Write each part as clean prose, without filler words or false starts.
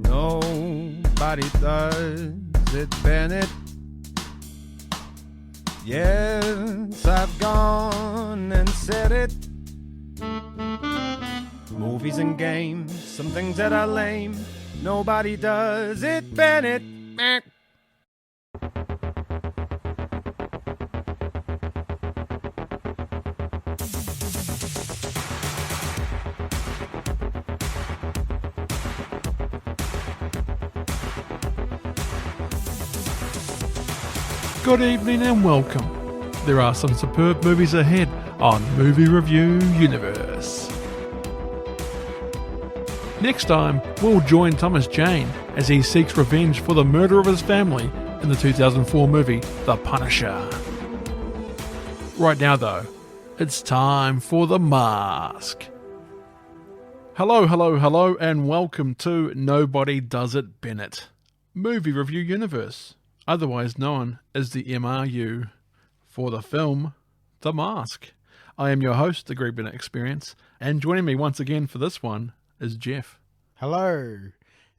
Nobody does it, Bennett. Yes, I've gone and said it. Movies and games, some things that are lame. Nobody does it, Bennett. Good evening and welcome. There are some superb movies ahead on Movie Review Universe. Next time, we'll join Thomas Jane as he seeks revenge for the murder of his family in the 2004 movie The Punisher. Right now though, it's time for The Mask. Hello and welcome to Nobody Does It Bennett, Movie Review Universe, otherwise known as the MRU, for the film The Mask. I am your host, the Greg Bennett Experience, and joining me once again for this one is Jeff. Hello.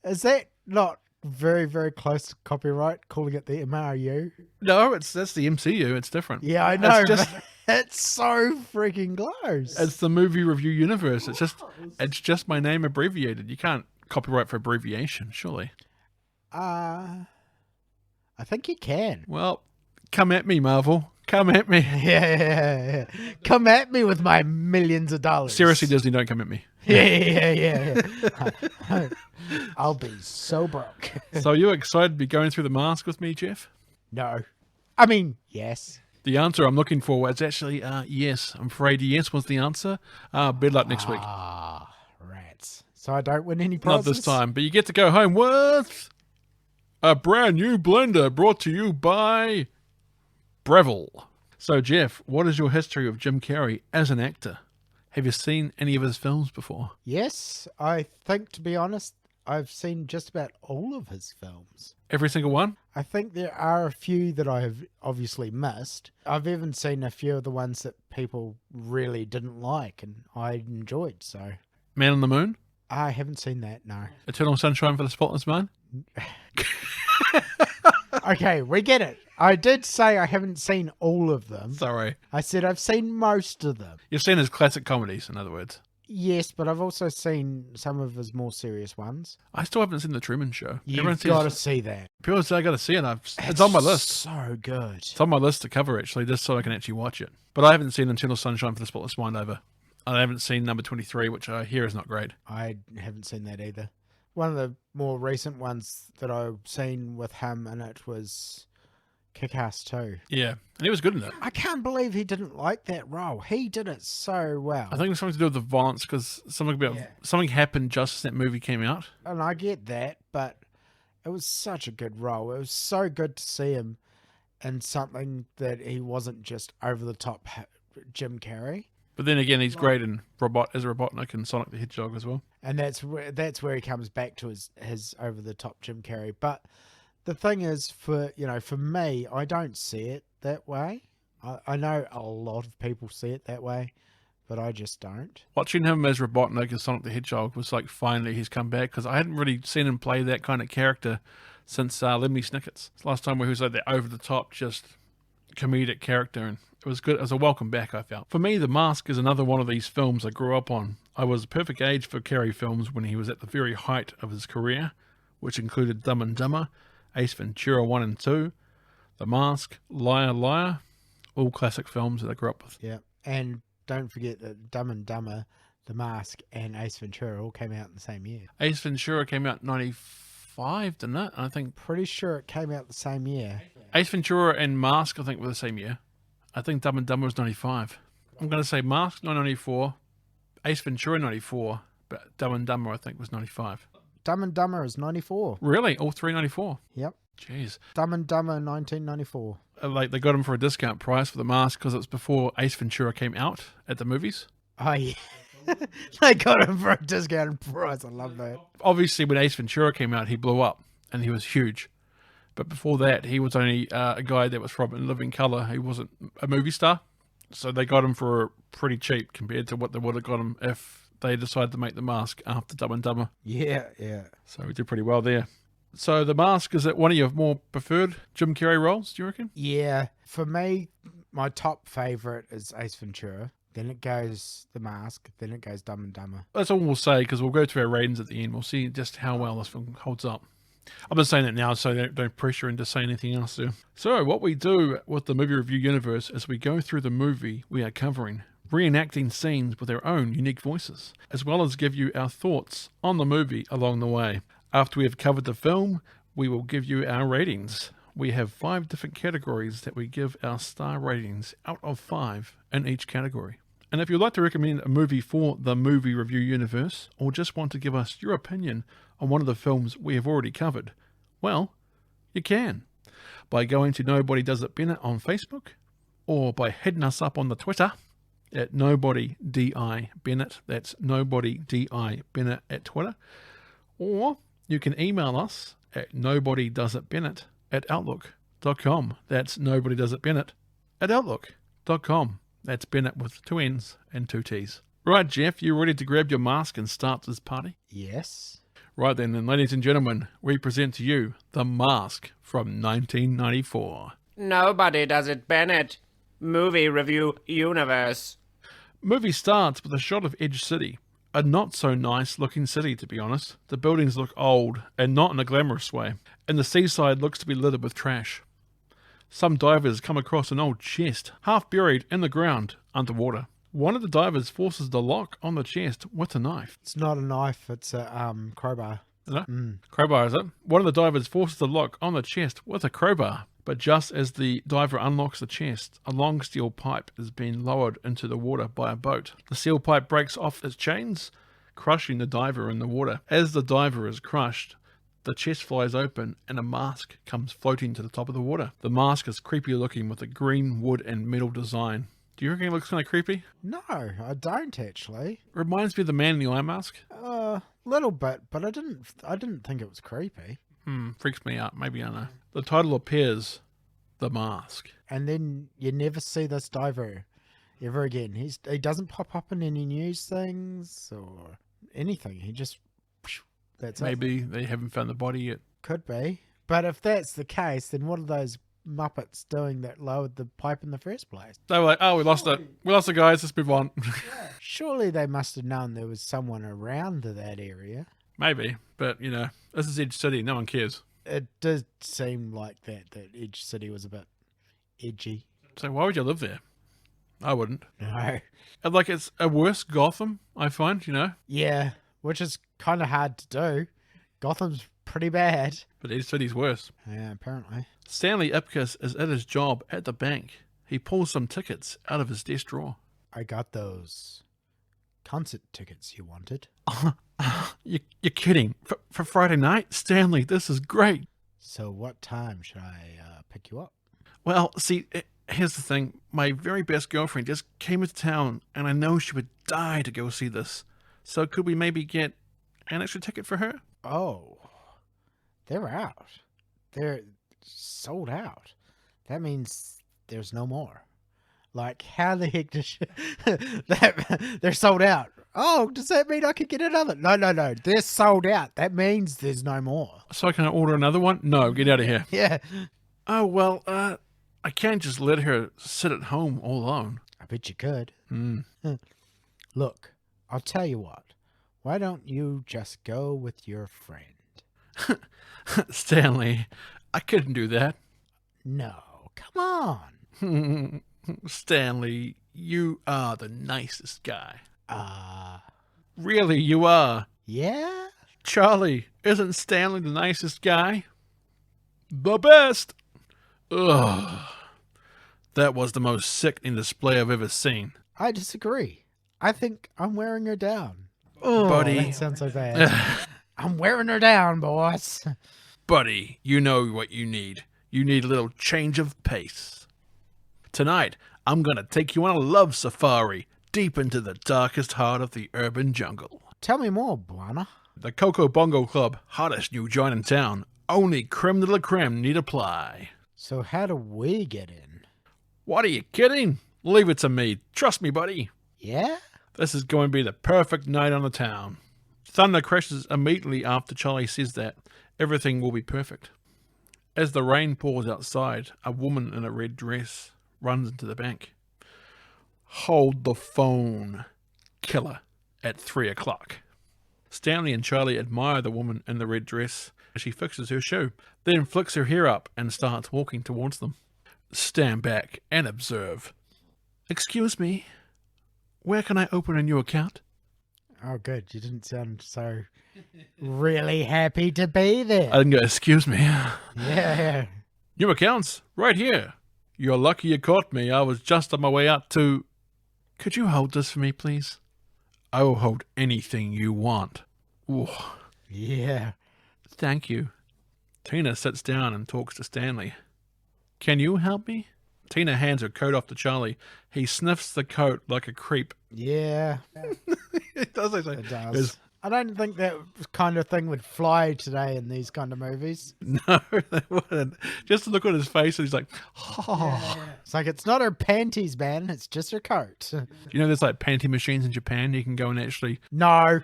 Is that not very, very close to copyright, calling it the MRU? No, that's the MCU, it's different. Yeah, I know, It's it's so freaking close. It's the Movie Review Universe. It's just my name abbreviated. You can't copyright for abbreviation, surely. I think you can. Well, come at me, Marvel. Come at me. Yeah. Come at me with my millions of dollars. Seriously, Disney, don't come at me. Yeah. I'll be so broke. So you excited to be going through The Mask with me, Jeff? No. I mean, yes. The answer I'm looking for was actually yes. I'm afraid yes was the answer. Bad luck next week. Rats. So I don't win any prizes? Not this time, but you get to go home with a brand new blender brought to you by Breville. So, Jeff, what is your history of Jim Carrey as an actor? Have you seen any of his films before? Yes, I think, to be honest, I've seen just about all of his films. Every single one? I think there are a few that I have obviously missed. I've even seen a few of the ones that people really didn't like and I enjoyed, so... Man on the Moon? I haven't seen that, no. Eternal Sunshine for the Spotless Mind? Okay, we get it. I did say I haven't seen all of them. Sorry. I said I've seen most of them. You've seen his classic comedies, in other words. Yes, but I've also seen some of his more serious ones. I still haven't seen The Truman Show. You've got to see that. People say I got to see it. It's on my list. So good. It's on my list to cover, actually, just so I can actually watch it. But I haven't seen Eternal Sunshine for the Spotless Mind over. I haven't seen number 23, which I hear is not great. I haven't seen that either. One of the more recent ones that I've seen with him in it was Kick-Ass 2. Yeah, and he was good in it. I can't believe he didn't like that role. He did it so well. I think it was something to do with the violence, because something happened just as that movie came out. And I get that, but it was such a good role. It was so good to see him in something that he wasn't just over-the-top Jim Carrey. But then again, he's great in as Robotnik and Sonic the Hedgehog as well. And that's where he comes back to his over-the-top Jim Carrey. But the thing is, for me, I don't see it that way. I know a lot of people see it that way, but I just don't. Watching him as Robotnik and Sonic the Hedgehog was like finally he's come back, because I hadn't really seen him play that kind of character since Lemony Snicket's. It's the last time where he was like that over-the-top, just comedic character, and it was good. It was a welcome back, I felt. For me, The Mask is another one of these films I grew up on. I was a perfect age for Carrey films when he was at the very height of his career, which included Dumb and Dumber, Ace Ventura 1 and 2, The Mask, Liar Liar, all classic films that I grew up with. Yeah, and don't forget that Dumb and Dumber, The Mask, and Ace Ventura all came out in the same year. Ace Ventura came out in 95, didn't it? I think. Pretty sure it came out the same year. Ace Ventura and Mask, I think, were the same year. I think Dumb and Dumber was 95. I'm going to say Mask, 1994, Ace Ventura, 94, but Dumb and Dumber, I think, was 95. Dumb and Dumber is 94. Really? All three 94? Yep. Jeez. Dumb and Dumber 1994. Like, they got him for a discount price for The Mask because it was before Ace Ventura came out at the movies. Oh, yeah. They got him for a discounted price. I love that. Obviously, when Ace Ventura came out, he blew up and he was huge. But before that, he was only a guy that was from In Living Colour. He wasn't a movie star. So they got him for pretty cheap compared to what they would have got him if they decided to make The Mask after Dumb and Dumber. Yeah. So we did pretty well there. So The Mask, is it one of your more preferred Jim Carrey roles, do you reckon? Yeah. For me, my top favourite is Ace Ventura. Then it goes The Mask. Then it goes Dumb and Dumber. That's all we'll say, because we'll go to our ratings at the end. We'll see just how well this film holds up. I'm just saying it now, so don't pressure into say anything else there. So what we do with the movie review universe is we go through the movie we are covering, reenacting scenes with our own unique voices, as well as give you our thoughts on the movie along the way. After we have covered the film, we will give you our ratings. We have 5 different categories that we give our star ratings out of 5 in each category. And if you'd like to recommend a movie for the movie review universe, or just want to give us your opinion on one of the films we have already covered, well, you can. By going to Nobody Does It Bennett on Facebook, or by hitting us up on the Twitter at NobodyDI Bennett. That's NobodyDI Bennett at Twitter. Or you can email us at nobodydoesitbennett@outlook.com. That's nobodydoesitbennett at outlook.com. That's Bennett with 2 N's and 2 T's. Right, Jeff, you ready to grab your mask and start this party? Yes. Right then, ladies and gentlemen, we present to you The Mask from 1994. Nobody Does It Bennett. Movie Review Universe. Movie starts with a shot of Edge City. A not so nice looking city, to be honest. The buildings look old, and not in a glamorous way. And the seaside looks to be littered with trash. Some divers come across an old chest, half buried in the ground, underwater. One of the divers forces the lock on the chest with a knife. It's not a knife, it's a crowbar. Is it? Crowbar, is it? One of the divers forces the lock on the chest with a crowbar. But just as the diver unlocks the chest, a long steel pipe is being lowered into the water by a boat. The steel pipe breaks off its chains, crushing the diver in the water. As the diver is crushed, the chest flies open and a mask comes floating to the top of the water. The mask is creepy looking with a green wood and metal design. Do you reckon it looks kind of creepy? No, I don't actually. Reminds me of the Man in the Eye mask. Little bit, but I didn't think it was creepy. Freaks me out. Maybe I don't know. The title appears, The Mask. And then you never see this diver ever again. He doesn't pop up in any news things or anything. He just, that's Maybe they haven't found the body yet. Could be. But if that's the case, then what are those Muppets doing that lowered the pipe in the first place? They were like, oh, we lost it. We lost it, guys. Let's move on. Surely they must have known there was someone around that area. Maybe. But, you know, this is Edge City. No one cares. It did seem like that Edge City was a bit edgy. So why would you live there? I wouldn't. No. And like, it's a worse Gotham, I find, you know? Yeah, which is kind of hard to do. Gotham's pretty bad. But Edge City's worse. Yeah, apparently. Stanley Ipkiss is at his job at the bank. He pulls some tickets out of his desk drawer. I got those concert tickets you wanted. You're kidding. For Friday night? Stanley, this is great. So what time should I pick you up? Well, see, here's the thing. My very best girlfriend just came into town, and I know she would die to go see this. So could we maybe get an extra ticket for her? Oh, they're out. They're sold out. That means there's no more. Like, how the heck does they're sold out? Oh, does that mean I could get another? No. They're sold out. That means there's no more. So can I order another one? No, get out of here. Yeah. Oh, well, I can't just let her sit at home all alone. I bet you could. Look, I'll tell you what. Why don't you just go with your friend? Stanley, I couldn't do that. No, come on. Stanley, you are the nicest guy. Really, you are. Yeah? Charlie, isn't Stanley the nicest guy? The best. Ugh. That was the most sickening display I've ever seen. I disagree. I think I'm wearing her down. Oh, buddy. That sounds so bad. I'm wearing her down, boss. Buddy, you know what you need. You need a little change of pace. Tonight, I'm going to take you on a love safari deep into the darkest heart of the urban jungle. Tell me more, Buana. The Coco Bongo Club, hottest new joint in town. Only creme de la creme need apply. So how do we get in? What, are you kidding? Leave it to me. Trust me, buddy. Yeah? This is going to be the perfect night on the town. Thunder crashes immediately after Charlie says that. Everything will be perfect. As the rain pours outside, a woman in a red dress runs into the bank. Hold the phone. Killer at 3 o'clock. Stanley and Charlie admire the woman in the red dress as she fixes her shoe, then flicks her hair up and starts walking towards them. Stand back and observe. Excuse me, where can I open a new account? Oh, good. You didn't sound so really happy to be there. I didn't go, excuse me. Yeah. New accounts, right here. You're lucky you caught me. I was just on my way out to... Could you hold this for me, please? I will hold anything you want. Ooh. Yeah. Thank you. Tina sits down and talks to Stanley. Can you help me? Tina hands her coat off to Charlie. He sniffs the coat like a creep. Yeah. It does. It does. I don't think that kind of thing would fly today in these kind of movies. No, they wouldn't. Just to look at his face, and he's like, oh. Yeah. It's like, it's not her panties, man. It's just her coat. You know, there's like panty machines in Japan. You can go and actually... No,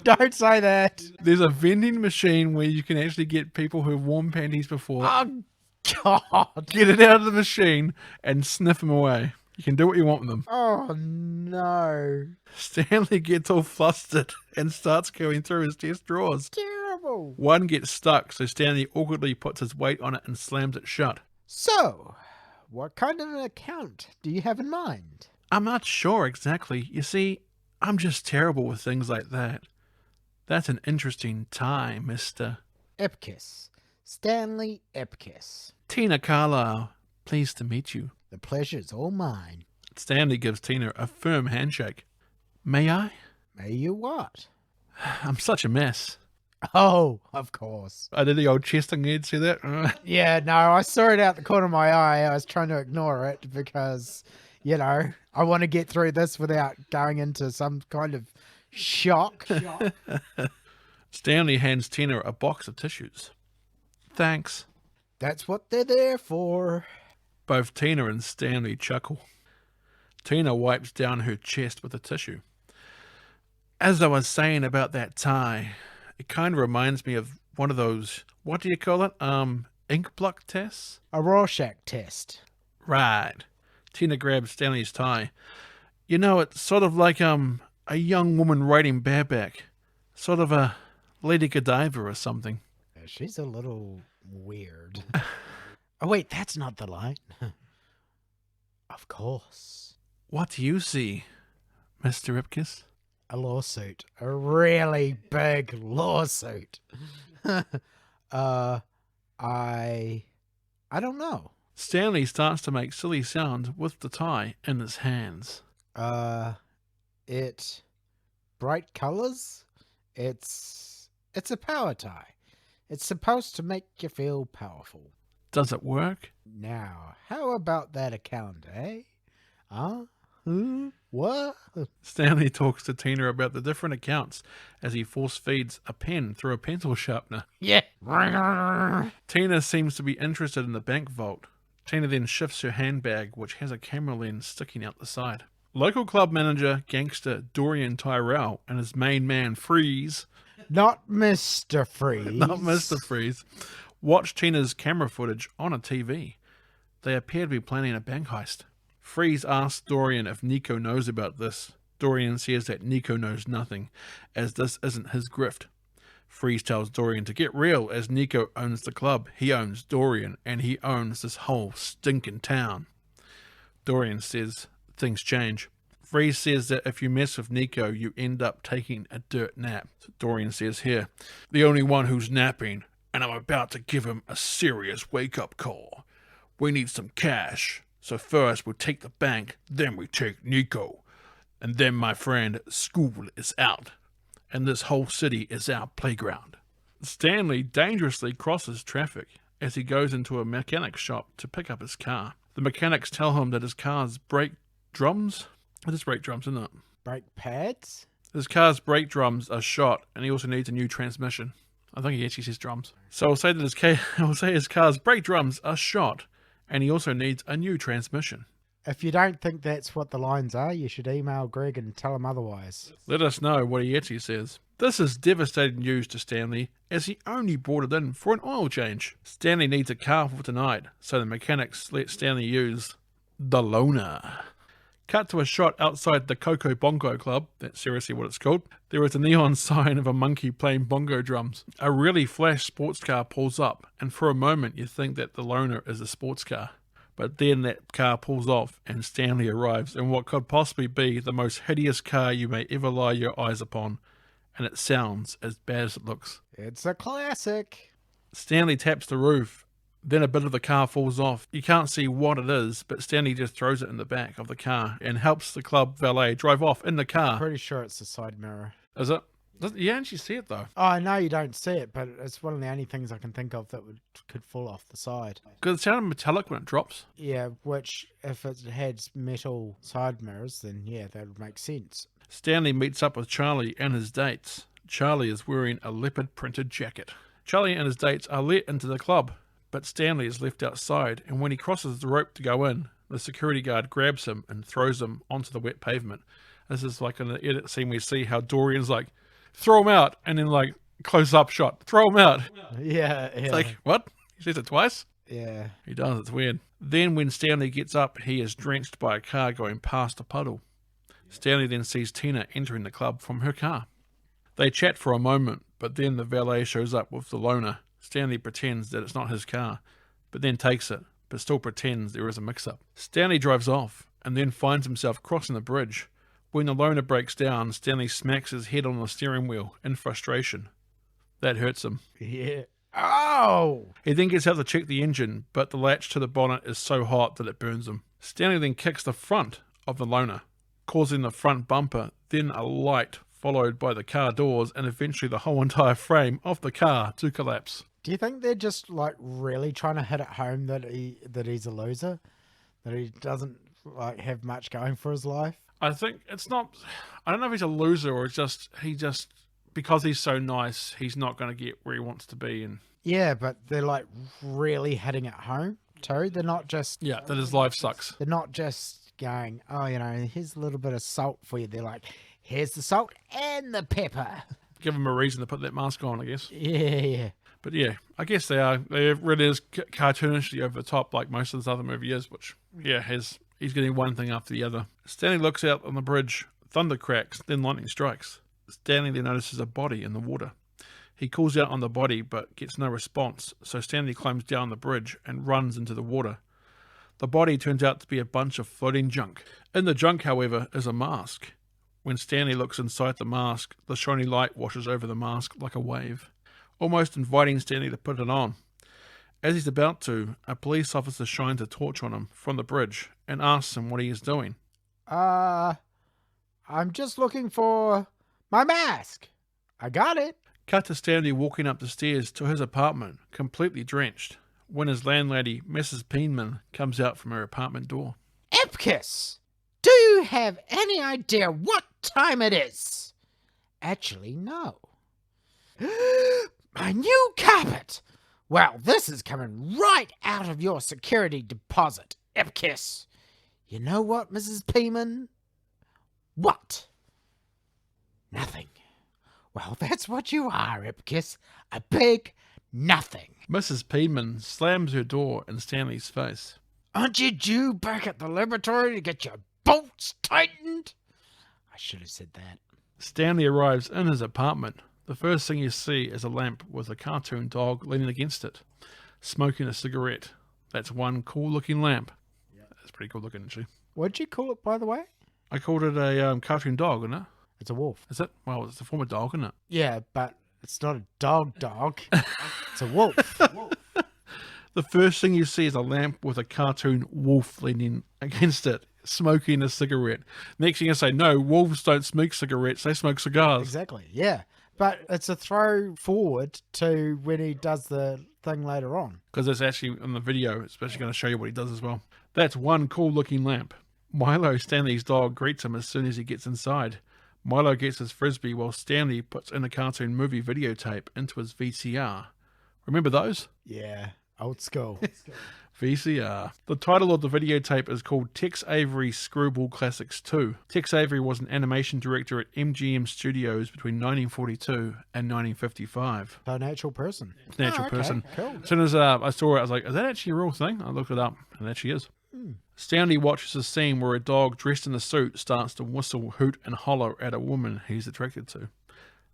don't say that. There's a vending machine where you can actually get people who have worn panties before. Oh, God. Get it out of the machine and sniff them away. You can do what you want with them. Oh, no. Stanley gets all flustered and starts going through his chest drawers. Terrible. One gets stuck, so Stanley awkwardly puts his weight on it and slams it shut. So, what kind of an account do you have in mind? I'm not sure exactly. You see, I'm just terrible with things like that. That's an interesting tie, Mr. Ipkiss. Stanley Ipkiss. Tina Carlisle. Pleased to meet you. The pleasure's all mine. Stanley gives Tina a firm handshake. May I? May you what? I'm such a mess. Oh, of course. I did the old chest thing, you'd see that? Yeah, no, I saw it out the corner of my eye. I was trying to ignore it because, you know, I want to get through this without going into some kind of shock. Stanley hands Tina a box of tissues. Thanks. That's what they're there for. Both Tina and Stanley chuckle. Tina wipes down her chest with a tissue. As I was saying about that tie, it kind of reminds me of one of those, what do you call it? Ink block tests? A Rorschach test. Right. Tina grabs Stanley's tie. You know, it's sort of like a young woman riding bareback. Sort of a Lady Godiva or something. She's a little weird. Oh, wait, that's not the line. Of course. What do you see, Mr. Ipkiss? A lawsuit. A really big lawsuit. I don't know. Stanley starts to make silly sounds with the tie in his hands. It bright colors. It's a power tie. It's supposed to make you feel powerful. Does it work? Now, how about that account, eh? Huh? What? Stanley talks to Tina about the different accounts as he force feeds a pen through a pencil sharpener. Yeah. Tina seems to be interested in the bank vault. Tina then shifts her handbag, which has a camera lens sticking out the side. Local club manager, gangster Dorian Tyrell, and his main man, Freeze. Not Mr. Freeze. Not Mr. Freeze. Watch Tina's camera footage on a TV. They appear to be planning a bank heist. Freeze asks Dorian if Nico knows about this. Dorian says that Nico knows nothing, as this isn't his grift. Freeze tells Dorian to get real, as Nico owns the club, he owns Dorian, and he owns this whole stinking town. Dorian says things change. Freeze says that if you mess with Nico, you end up taking a dirt nap. So Dorian says here, the only one who's napping, and I'm about to give him a serious wake-up call. We need some cash. So first we take the bank, then we take Nico. And then, my friend, school is out. And this whole city is our playground. Stanley dangerously crosses traffic as he goes into a mechanic's shop to pick up his car. The mechanics tell him that his car's brake drums... It is brake drums, isn't it? Brake pads? His car's brake drums are shot, and he also needs a new transmission. I think he actually says drums. So I'll say that his car's brake drums are shot, and he also needs a new transmission. If you don't think that's what the lines are, you should email Greg and tell him otherwise. Let us know what he actually says. This is devastating news to Stanley, as he only brought it in for an oil change. Stanley needs a car for tonight, so the mechanics let Stanley use the loaner. Cut to a shot outside the Coco Bongo Club. That's seriously what it's called. There is a neon sign of a monkey playing bongo drums. A really flash sports car pulls up, and for a moment you think that the loaner is a sports car. But then that car pulls off, and Stanley arrives in what could possibly be the most hideous car you may ever lay your eyes upon. And it sounds as bad as it looks. It's a classic. Stanley taps the roof. Then a bit of the car falls off. You can't see what it is, but Stanley just throws it in the back of the car and helps the club valet drive off in the car. Pretty sure it's the side mirror. Is it? You actually see it though. Oh, I know you don't see it, but it's one of the only things I can think of that could fall off the side. Because it sounded metallic when it drops. Yeah, which if it had metal side mirrors, then yeah, that would make sense. Stanley meets up with Charlie and his dates. Charlie is wearing a leopard printed jacket. Charlie and his dates are let into the club, but Stanley is left outside, and when he crosses the rope to go in, the security guard grabs him and throws him onto the wet pavement. This is like in the edit scene we see how Dorian's like, throw him out, and then like close up shot, throw him out. Yeah. It's like, what? He says it twice? Yeah. He does, it's weird. Then when Stanley gets up, he is drenched by a car going past a puddle. Stanley then sees Tina entering the club from her car. They chat for a moment, but then the valet shows up with the loaner. Stanley pretends that it's not his car, but then takes it, but still pretends there is a mix-up. Stanley drives off, and then finds himself crossing the bridge. When the loaner breaks down, Stanley smacks his head on the steering wheel in frustration. That hurts him. Yeah. Oh! He then gets out to check the engine, but the latch to the bonnet is so hot that it burns him. Stanley then kicks the front of the loaner, causing the front bumper, then a light, followed by the car doors, and eventually the whole entire frame of the car to collapse. Do you think they're just like really trying to hit it home that he's a loser? That he doesn't like have much going for his life? I think it's not, I don't know if he's a loser or he just, because he's so nice, he's not going to get where he wants to be. And yeah, but they're like really hitting it home too. They're not just... Yeah, that his life sucks. They're not just going, oh, you know, here's a little bit of salt for you. They're like, here's the salt and the pepper. Give him a reason to put that mask on, I guess. Yeah. But yeah, I guess they are. They really is cartoonishly over the top like most of this other movie is, which, yeah, he's getting one thing after the other. Stanley looks out on the bridge. Thunder cracks, then lightning strikes. Stanley then notices a body in the water. He calls out on the body, but gets no response, so Stanley climbs down the bridge and runs into the water. The body turns out to be a bunch of floating junk. In the junk, however, is a mask. When Stanley looks inside the mask, the shiny light washes over the mask like a wave, almost inviting Stanley to put it on. As he's about to, a police officer shines a torch on him from the bridge and asks him what he is doing. I'm just looking for my mask. I got it. Cut to Stanley walking up the stairs to his apartment, completely drenched, when his landlady, Mrs. Peenman, comes out from her apartment door. Ipkiss, do you have any idea what time it is? Actually, no. My new carpet! Well, this is coming right out of your security deposit, Ipkiss. You know what, Mrs. Peenman? What? Nothing. Well, that's what you are, Ipkiss. A big nothing. Mrs. Peenman slams her door in Stanley's face. Aren't you due back at the laboratory to get your bolts tightened? I should have said that. Stanley arrives in his apartment. The first thing you see is a lamp with a cartoon dog leaning against it, smoking a cigarette. That's one cool-looking lamp. Yeah. That's pretty cool-looking, actually. What'd you call it, by the way? I called it a cartoon dog, isn't it? It's a wolf. Is it? Well, it's a form of dog, isn't it? Yeah, but it's not a dog. It's a wolf. The first thing you see is a lamp with a cartoon wolf leaning against it, smoking a cigarette. Next thing you say, no, wolves don't smoke cigarettes, they smoke cigars. Exactly, yeah. But it's a throw forward to when he does the thing later on. Because it's actually in the video, it's actually going to show you what he does as well. That's one cool-looking lamp. Milo, Stanley's dog, greets him as soon as he gets inside. Milo gets his frisbee while Stanley puts in a cartoon movie videotape into his VCR. Remember those? Yeah, old school. VCR. The title of the videotape is called Tex Avery's Screwball Classics 2. Tex Avery was an animation director at MGM Studios between 1942 and 1955. A natural person. Natural okay, person. Cool. As soon as I saw it, I was like, is that actually a real thing? I looked it up, and it actually is. Stanley watches a scene where a dog dressed in a suit starts to whistle, hoot, and holler at a woman he's attracted to.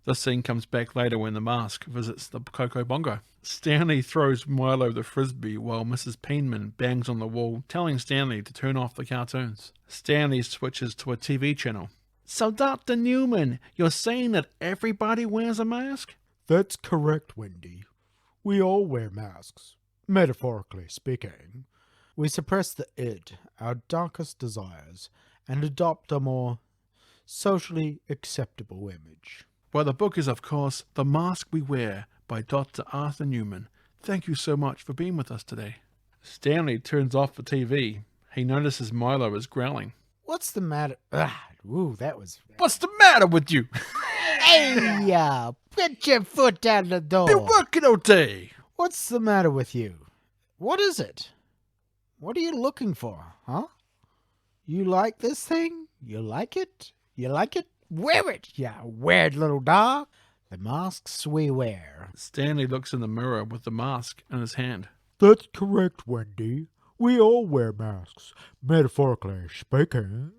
This scene comes back later when the mask visits the Coco Bongo. Stanley throws Milo the frisbee while Mrs. Penman bangs on the wall, telling Stanley to turn off the cartoons. Stanley switches to a TV channel. So, Dr. Newman, you're saying that everybody wears a mask? That's correct, Wendy. We all wear masks, metaphorically speaking. We suppress the id, our darkest desires, and adopt a more socially acceptable image. Well, the book is, of course, The Mask We Wear by Dr. Arthur Newman. Thank you so much for being with us today. Stanley turns off the TV. He notices Milo is growling. What's the matter? Ooh, that was... What's the matter with you? Hey, put your foot down the door. Been working all day. What's the matter with you? What is it? What are you looking for, huh? You like this thing? You like it? You like it? Wear it, you weird little dog. The masks we wear. Stanley looks in the mirror with the mask in his hand. That's correct, Wendy. We all wear masks, metaphorically speaking.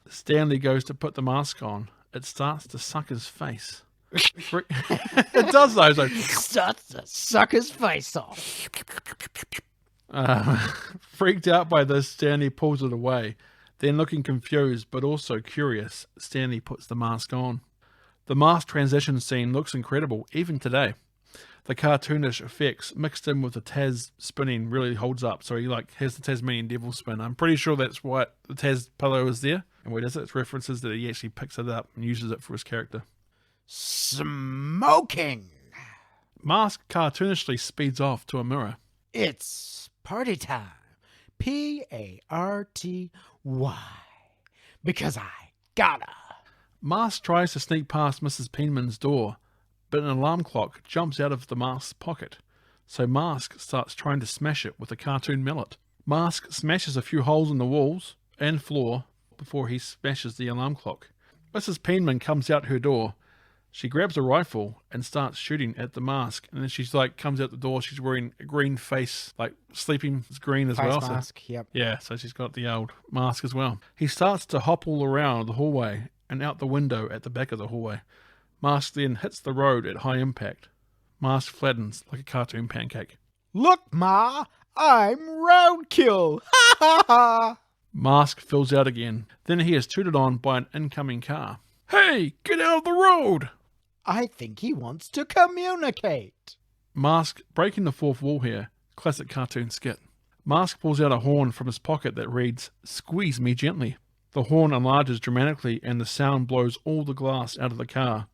Stanley goes to put the mask on. It starts to suck his face. It does though. So. Starts to suck his face off. Freaked out by this, Stanley pulls it away. Then, looking confused but also curious, Stanley puts the mask on. The mask transition scene looks incredible, even today. The cartoonish effects mixed in with the Taz spinning really holds up. So he has the Tasmanian Devil spin. I'm pretty sure that's what the Taz pillow is there. And what is it? It's references that he actually picks it up and uses it for his character. Smoking! Mask cartoonishly speeds off to a mirror. It's party time. Party. Because I gotta. Mask tries to sneak past Mrs. Penman's door, but an alarm clock jumps out of the mask's pocket. So Mask starts trying to smash it with a cartoon mallet. Mask smashes a few holes in the walls and floor before he smashes the alarm clock. Mrs. Penman comes out her door. She grabs a rifle and starts shooting at the mask. And then she's comes out the door. She's wearing a green face, sleeping is green as well. Mask, yep. Yeah, so she's got the old mask as well. He starts to hop all around the hallway and out the window at the back of the hallway. Mask then hits the road at high impact. Mask flattens like a cartoon pancake. Look, Ma, I'm roadkill. Ha ha ha. Mask fills out again. Then he is tooted on by an incoming car. Hey, get out of the road! I think he wants to communicate. Mask breaking the fourth wall here. Classic cartoon skit. Mask pulls out a horn from his pocket that reads, "Squeeze me gently." The horn enlarges dramatically and the sound blows all the glass out of the car.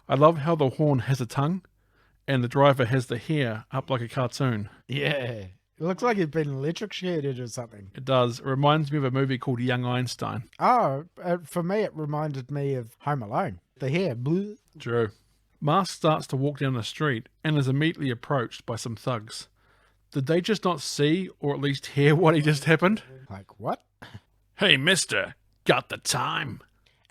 I love how the horn has a tongue and the driver has the hair up like a cartoon. Yeah. It looks like he'd been electrocuted or something. It does. It reminds me of a movie called Young Einstein. Oh, for me it reminded me of Home Alone. The hair. Bleh. True. Mask starts to walk down the street and is immediately approached by some thugs. Did they just not see or at least hear what had just happened? Like, what? Hey, mister, got the time?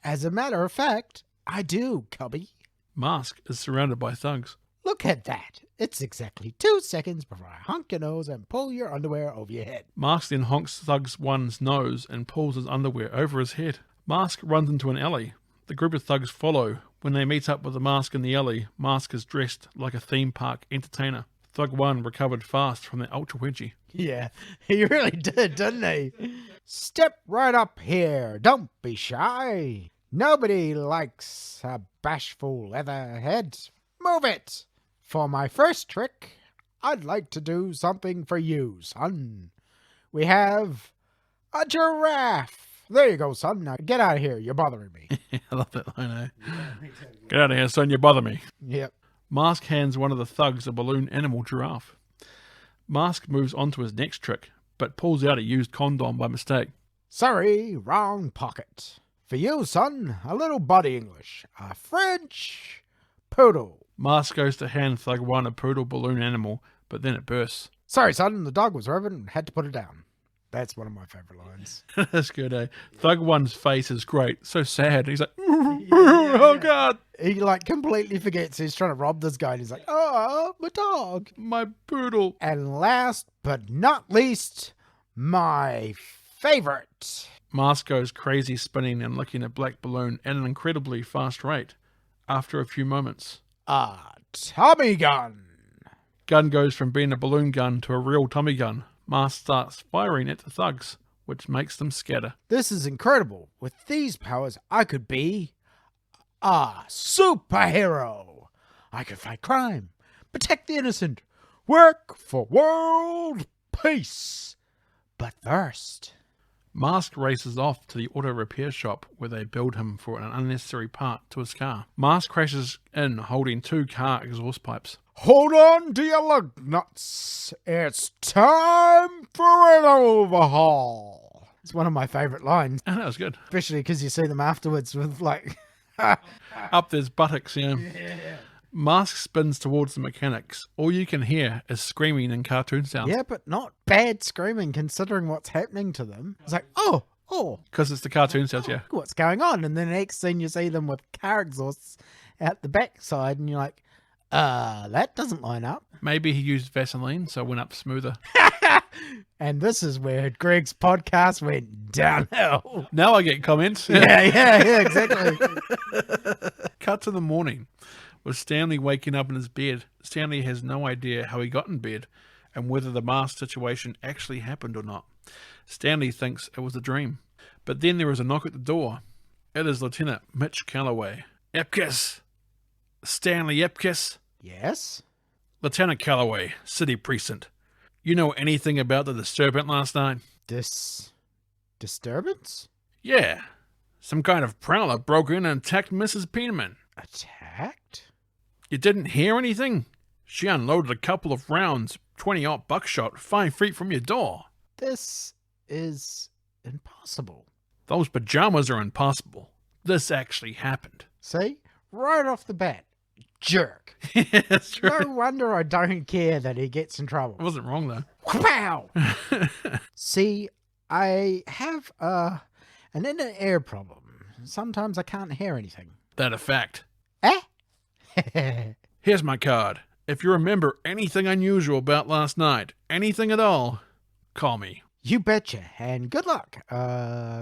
As a matter of fact, I do, Cubby. Mask is surrounded by thugs. Look at that. It's exactly 2 seconds before I honk your nose and pull your underwear over your head. Mask then honks Thug's one's nose and pulls his underwear over his head. Mask runs into an alley. The group of thugs follow. When they meet up with the Mask in the alley, Mask is dressed like a theme park entertainer. Thug 1 recovered fast from the ultra wedgie. Yeah, he really did, didn't he? Step right up here. Don't be shy. Nobody likes a bashful leatherhead. Move it. For my first trick, I'd like to do something for you, son. We have a giraffe. There you go, son. Now get out of here. You're bothering me. I love that line, eh? Get out of here, son. You bother me. Yep. Mask hands one of the thugs a balloon animal giraffe. Mask moves on to his next trick, but pulls out a used condom by mistake. Sorry, wrong pocket. For you, son, a little body English. A French poodle. Mask goes to hand Thug 1 a poodle balloon animal, but then it bursts. Sorry, son, the dog was rubbing and had to put it down. That's one of my favourite lines. That's good, eh? Thug 1's face is great. So sad. He's like, oh God. He like completely forgets he's trying to rob this guy and he's like, oh, my dog. My poodle. And last but not least, my favourite. Mask goes crazy spinning and licking a black balloon at an incredibly fast rate. After a few moments, A Tommy gun. gun goes from being a balloon gun to a real Tommy gun. Mask starts firing at the thugs, which makes them scatter. This is incredible. With these powers, I could be a superhero. I could fight crime, protect the innocent, work for world peace. But first, Mask races off to the auto repair shop where they build him for an unnecessary part to his car. Mask crashes in holding 2 car exhaust pipes. hold on to your lug nuts. It's time for an overhaul. It's one of my favourite lines, And that was good. especially because you see them afterwards with like... Up there's buttocks, yeah. Mask spins towards the mechanics. All you can hear is screaming and cartoon sounds. Yeah, but not bad screaming considering what's happening to them. It's like, oh, Because it's the cartoon sounds, yeah. what's going on? And then the next scene you see them with car exhausts out the backside and you're like, that doesn't line up. Maybe he used Vaseline, so it went up smoother. And this is where Greg's podcast went downhill. Now I get comments. Yeah, exactly. Cut to the morning, with Stanley waking up in his bed. Stanley has no idea how he got in bed and whether the mask situation actually happened or not. Stanley thinks it was a dream. But then there is a knock at the door. It is Lieutenant Mitch Calloway. Epkiss! Stanley Epkiss! Yes? Lieutenant Calloway, City Precinct. You know anything about the disturbance last night? Disturbance? Yeah. Some kind of prowler broke in and attacked Mrs. Peterman. Attacked? You didn't hear anything? She unloaded a couple of rounds, 20-aught buckshot, 5 feet from your door. This is impossible. Those pajamas are impossible. This actually happened. See? Right off the bat. Jerk. Yeah, that's true. No wonder I don't care that he gets in trouble. I wasn't wrong, though. Wow! See, I have an inner ear problem. Sometimes I can't hear anything. That a fact. Eh? Here's my card. If you remember anything unusual about last night, anything at all, call me. You betcha, and good luck.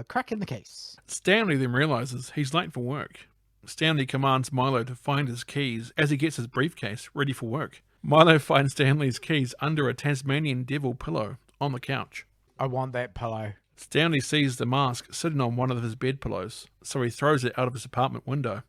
Cracking the case. Stanley then realizes he's late for work. Stanley commands Milo to find his keys as he gets his briefcase ready for work. Milo finds Stanley's keys under a Tasmanian devil pillow on the couch. I want that pillow. Stanley sees the mask sitting on one of his bed pillows, so he throws it out of his apartment window,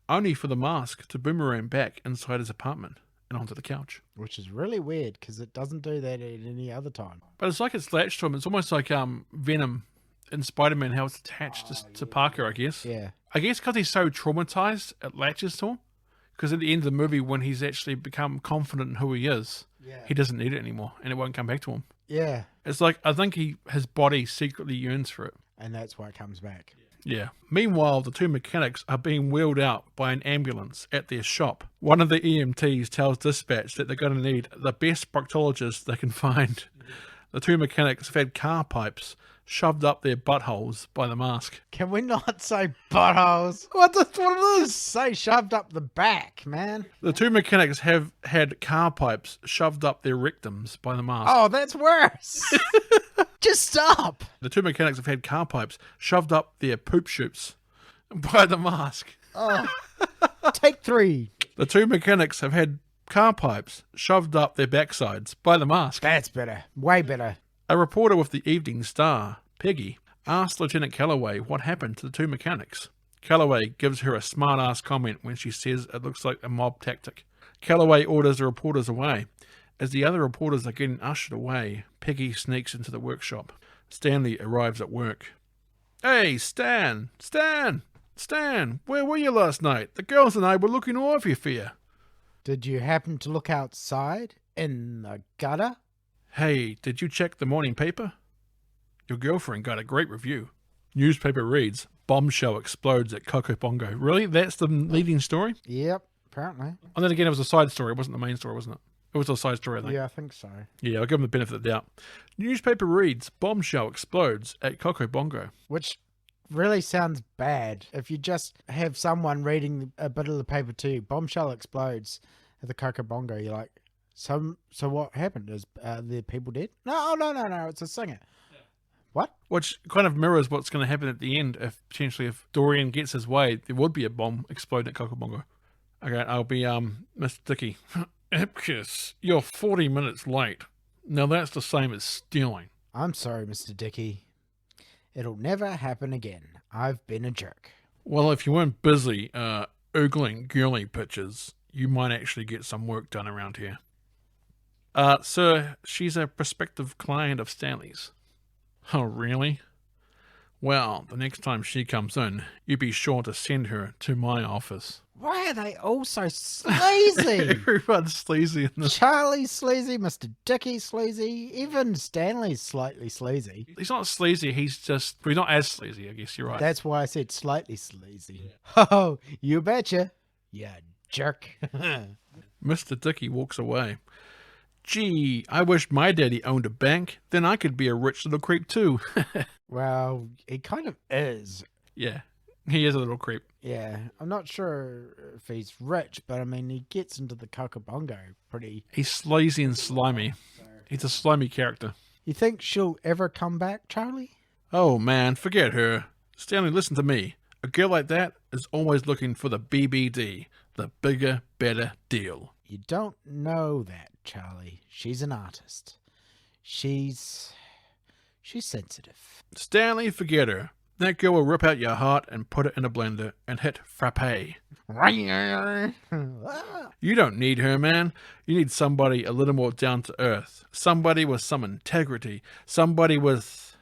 only for the mask to boomerang back inside his apartment and onto the couch. Which is really weird, because it doesn't do that at any other time. But it's like it's latched to him. It's almost like Venom in Spider-Man, how it's attached to Parker, I guess. Yeah. I guess because he's so traumatized, it latches to him. Because at the end of the movie, when he's actually become confident in who he is, he doesn't need it anymore, and it won't come back to him. Yeah. It's like, I think his body secretly yearns for it. And that's why it comes back. Yeah. Meanwhile, the 2 mechanics are being wheeled out by an ambulance at their shop. One of the EMTs tells dispatch that they're going to need the best proctologists they can find. The 2 mechanics have had car pipes shoved up their buttholes by the mask. Can we not say buttholes? What it is? Say shoved up the back, man. The 2 mechanics have had car pipes shoved up their rectums by the mask. Oh, that's worse. Just stop. The 2 mechanics have had car pipes shoved up their poop chutes by the mask. Oh. Take 3. The 2 mechanics have had car pipes shoved up their backsides by the mask. That's better. Way better. A reporter with the Evening Star, Peggy, asked Lieutenant Calloway what happened to the 2 mechanics. Calloway gives her a smart-ass comment when she says it looks like a mob tactic. Calloway orders the reporters away. As the other reporters are getting ushered away, Peggy sneaks into the workshop. Stanley arrives at work. Hey, Stan! Where were you last night? The girls and I were looking all over you for you. Did you happen to look outside in the gutter? Hey, did you check the morning paper? Your girlfriend got a great review. Newspaper reads, bombshell explodes at Coco Bongo. Really? That's the leading story? Yep. apparently. And then again, it was a side story. It wasn't the main story, wasn't it? It was a side story, I think. Yeah, I think so. Yeah, I'll give him the benefit of the doubt. Newspaper reads, bombshell explodes at Coco Bongo. Which really sounds bad. If you just have someone reading a bit of the paper to you, bombshell explodes at the Coco Bongo, you're like, so what happened? Is the people dead? No, it's a singer. What? Which kind of mirrors what's going to happen at the end if Dorian gets his way, there would be a bomb exploding at Coco Bongo. Okay, I'll be Mr. Dickey. Epkiss, you're 40 minutes late. Now that's the same as stealing. I'm sorry, Mr. Dickey. It'll never happen again. I've been a jerk. Well, if you weren't busy oogling girly pictures, you might actually get some work done around here. Sir, she's a prospective client of Stanley's. Oh, really? Well, the next time she comes in, you be sure to send her to my office. Why are they all so sleazy? Everyone's sleazy in this. Charlie's sleazy, Mr. Dickey's sleazy, even Stanley's slightly sleazy. He's not sleazy, he's not as sleazy, I guess you're right. That's why I said slightly sleazy. Oh, you betcha. You jerk. Mr. Dickey walks away. Gee, I wish my daddy owned a bank. Then I could be a rich little creep too. Well, he kind of is. Yeah, he is a little creep. Yeah, I'm not sure if he's rich, but I mean, he gets into the Cucamongo pretty... He's sleazy and slimy. He's a slimy character. You think she'll ever come back, Charlie? Oh man, forget her. Stanley, listen to me. A girl like that is always looking for the BBD, the bigger, better deal. You don't know that, Charlie. She's an artist. She's sensitive. Stanley, forget her. That girl will rip out your heart and put it in a blender and hit frappe. You don't need her, man. You need somebody a little more down to earth. Somebody with some integrity. Somebody with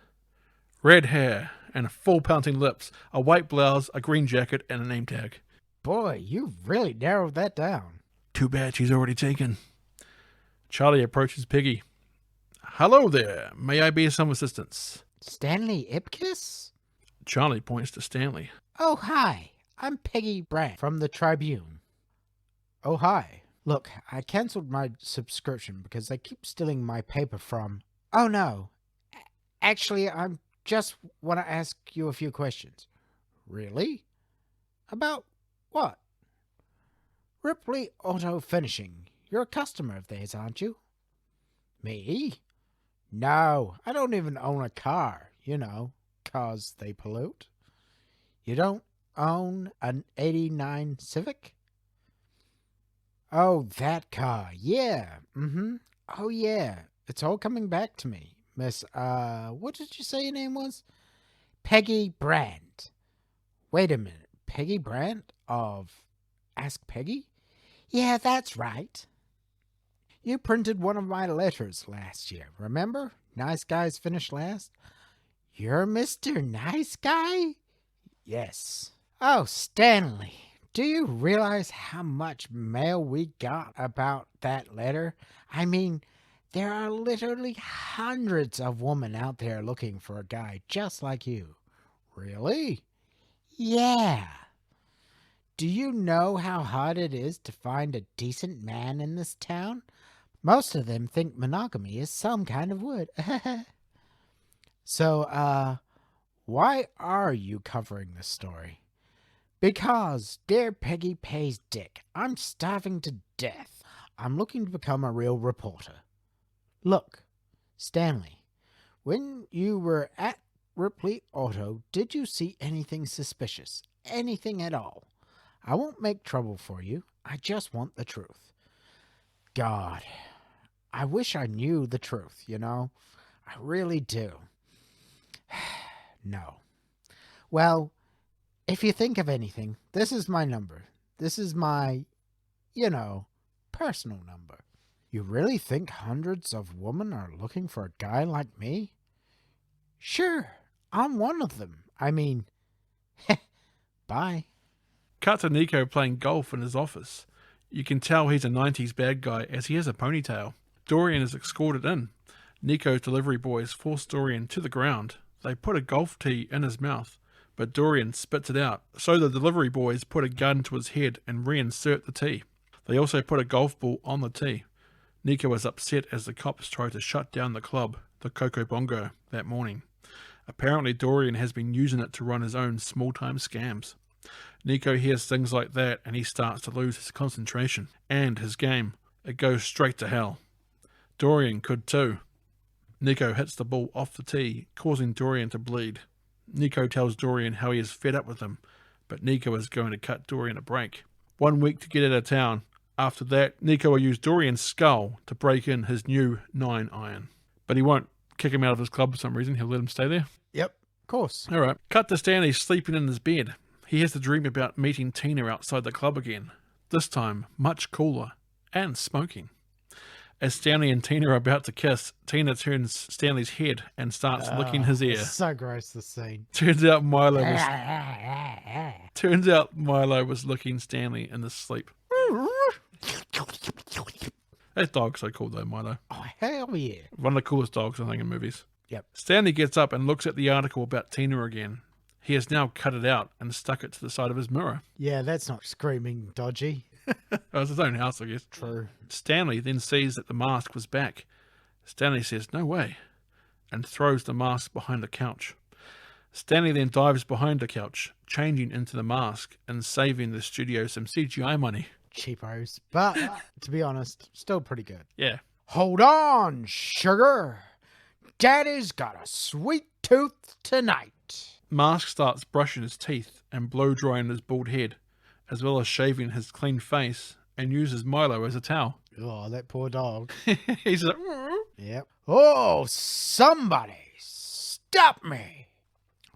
red hair and full pouting lips, a white blouse, a green jacket, and a name tag. Boy, you really narrowed that down. Too bad she's already taken. Charlie approaches Peggy. Hello there. May I be of some assistance? Stanley Ipkiss? Charlie points to Stanley. Oh, hi. I'm Peggy Brandt from the Tribune. Oh, hi. Look, I cancelled my subscription because they keep stealing my paper from... Oh, no. Actually, I just want to ask you a few questions. Really? About what? Ripley Auto Finishing. You're a customer of theirs, aren't you? Me? No, I don't even own a car. You know, cars, they pollute. You don't own an 89 Civic? Oh, that car. Yeah. Oh, yeah. It's all coming back to me. Miss, what did you say your name was? Peggy Brandt. Wait a minute. Peggy Brandt of Ask Peggy? Yeah, that's right. You printed one of my letters last year, remember? Nice guys finish last. You're Mr. Nice Guy? Yes. Oh, Stanley, do you realize how much mail we got about that letter? I mean, there are literally hundreds of women out there looking for a guy just like you. Really? Yeah. Do you know how hard it is to find a decent man in this town? Most of them think monogamy is some kind of wood. So, why are you covering this story? Because, dear Peggy Pays Dick, I'm starving to death. I'm looking to become a real reporter. Look, Stanley, when you were at Ripley Auto, did you see anything suspicious? Anything at all? I won't make trouble for you. I just want the truth. God, I wish I knew the truth, you know? I really do. No. Well, if you think of anything, this is my number. This is my, personal number. You really think hundreds of women are looking for a guy like me? Sure, I'm one of them. I mean, bye. Cut to Nico playing golf in his office. You can tell he's a 90s bad guy as he has a ponytail. Dorian is escorted in. Nico's delivery boys force Dorian to the ground. They put a golf tee in his mouth, but Dorian spits it out. So the delivery boys put a gun to his head and reinsert the tea. They also put a golf ball on the tea. Nico was upset as the cops tried to shut down the club, the Coco Bongo, that morning. Apparently Dorian has been using it to run his own small-time scams. Nico hears things like that and he starts to lose his concentration and his game. It goes straight to hell. Dorian could too. Nico hits the ball off the tee, causing Dorian to bleed. Nico tells Dorian how he is fed up with him, but Nico is going to cut Dorian a break. 1 week to get out of town. After that, Nico will use Dorian's skull to break in his new 9-iron. But he won't kick him out of his club for some reason. He'll let him stay there. Yep, of course. All right. Cut to Stanley sleeping in his bed. He has to dream about meeting Tina outside the club again. This time, much cooler and smoking. As Stanley and Tina are about to kiss, Tina turns Stanley's head and starts licking his ear. It's so gross, this scene. Turns out Milo was licking Stanley in his sleep. That dog's so cool though, Milo. Oh, hell yeah. One of the coolest dogs, I think, in movies. Yep. Stanley gets up and looks at the article about Tina again. He has now cut it out and stuck it to the side of his mirror. Yeah, that's not screaming dodgy. Oh, it's his own house, I guess. True. Stanley then sees that the mask was back. Stanley says, "No way," and throws the mask behind the couch. Stanley then dives behind the couch, changing into the mask and saving the studio some CGI money. Cheapos. But, to be honest, still pretty good. Yeah. Hold on, sugar. Daddy's got a sweet tooth tonight. Mask starts brushing his teeth and blow drying his bald head, as well as shaving his clean face, and uses Milo as a towel. Oh, that poor dog. He's like, Yep. Oh, somebody stop me.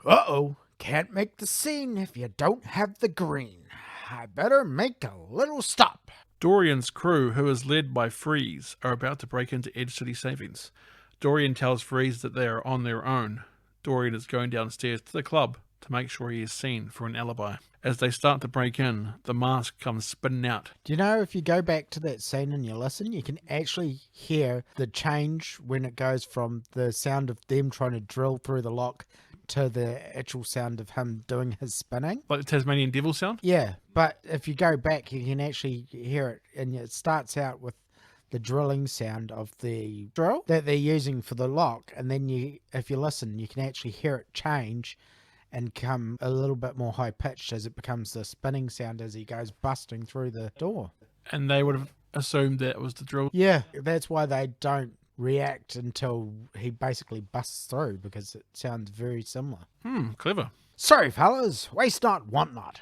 Uh-oh. Can't make the scene if you don't have the green. I better make a little stop. Dorian's crew, who is led by Freeze, are about to break into Edge City Savings. Dorian tells Freeze that they are on their own. Dorian is going downstairs to the club to make sure he is seen for an alibi. As they start to break in, the mask comes spinning out. Do you know, if you go back to that scene and you listen, you can actually hear the change when it goes from the sound of them trying to drill through the lock to the actual sound of him doing his spinning. Like the Tasmanian Devil sound? Yeah, but if you go back, you can actually hear it, and it starts out with the drilling sound of the drill that they're using for the lock, and then if you listen, you can actually hear it change and come a little bit more high-pitched as it becomes the spinning sound as he goes busting through the door. And they would have assumed that it was the drill. Yeah, that's why they don't react until he basically busts through, because it sounds very similar. Clever. Sorry, fellas. Waste not, want not.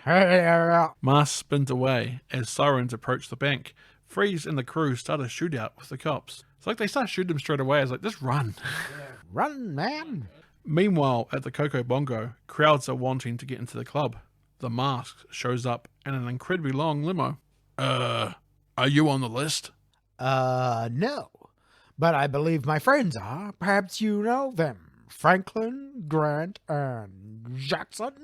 Mask spins away as sirens approach the bank. Freeze and the crew start a shootout with the cops. It's like they start shooting them straight away. It's like, just run. Run, man. Meanwhile, at the Coco Bongo, crowds are wanting to get into the club. The mask shows up in an incredibly long limo. Are you on the list? No. But I believe my friends are. Perhaps you know them. Franklin, Grant, and Jackson.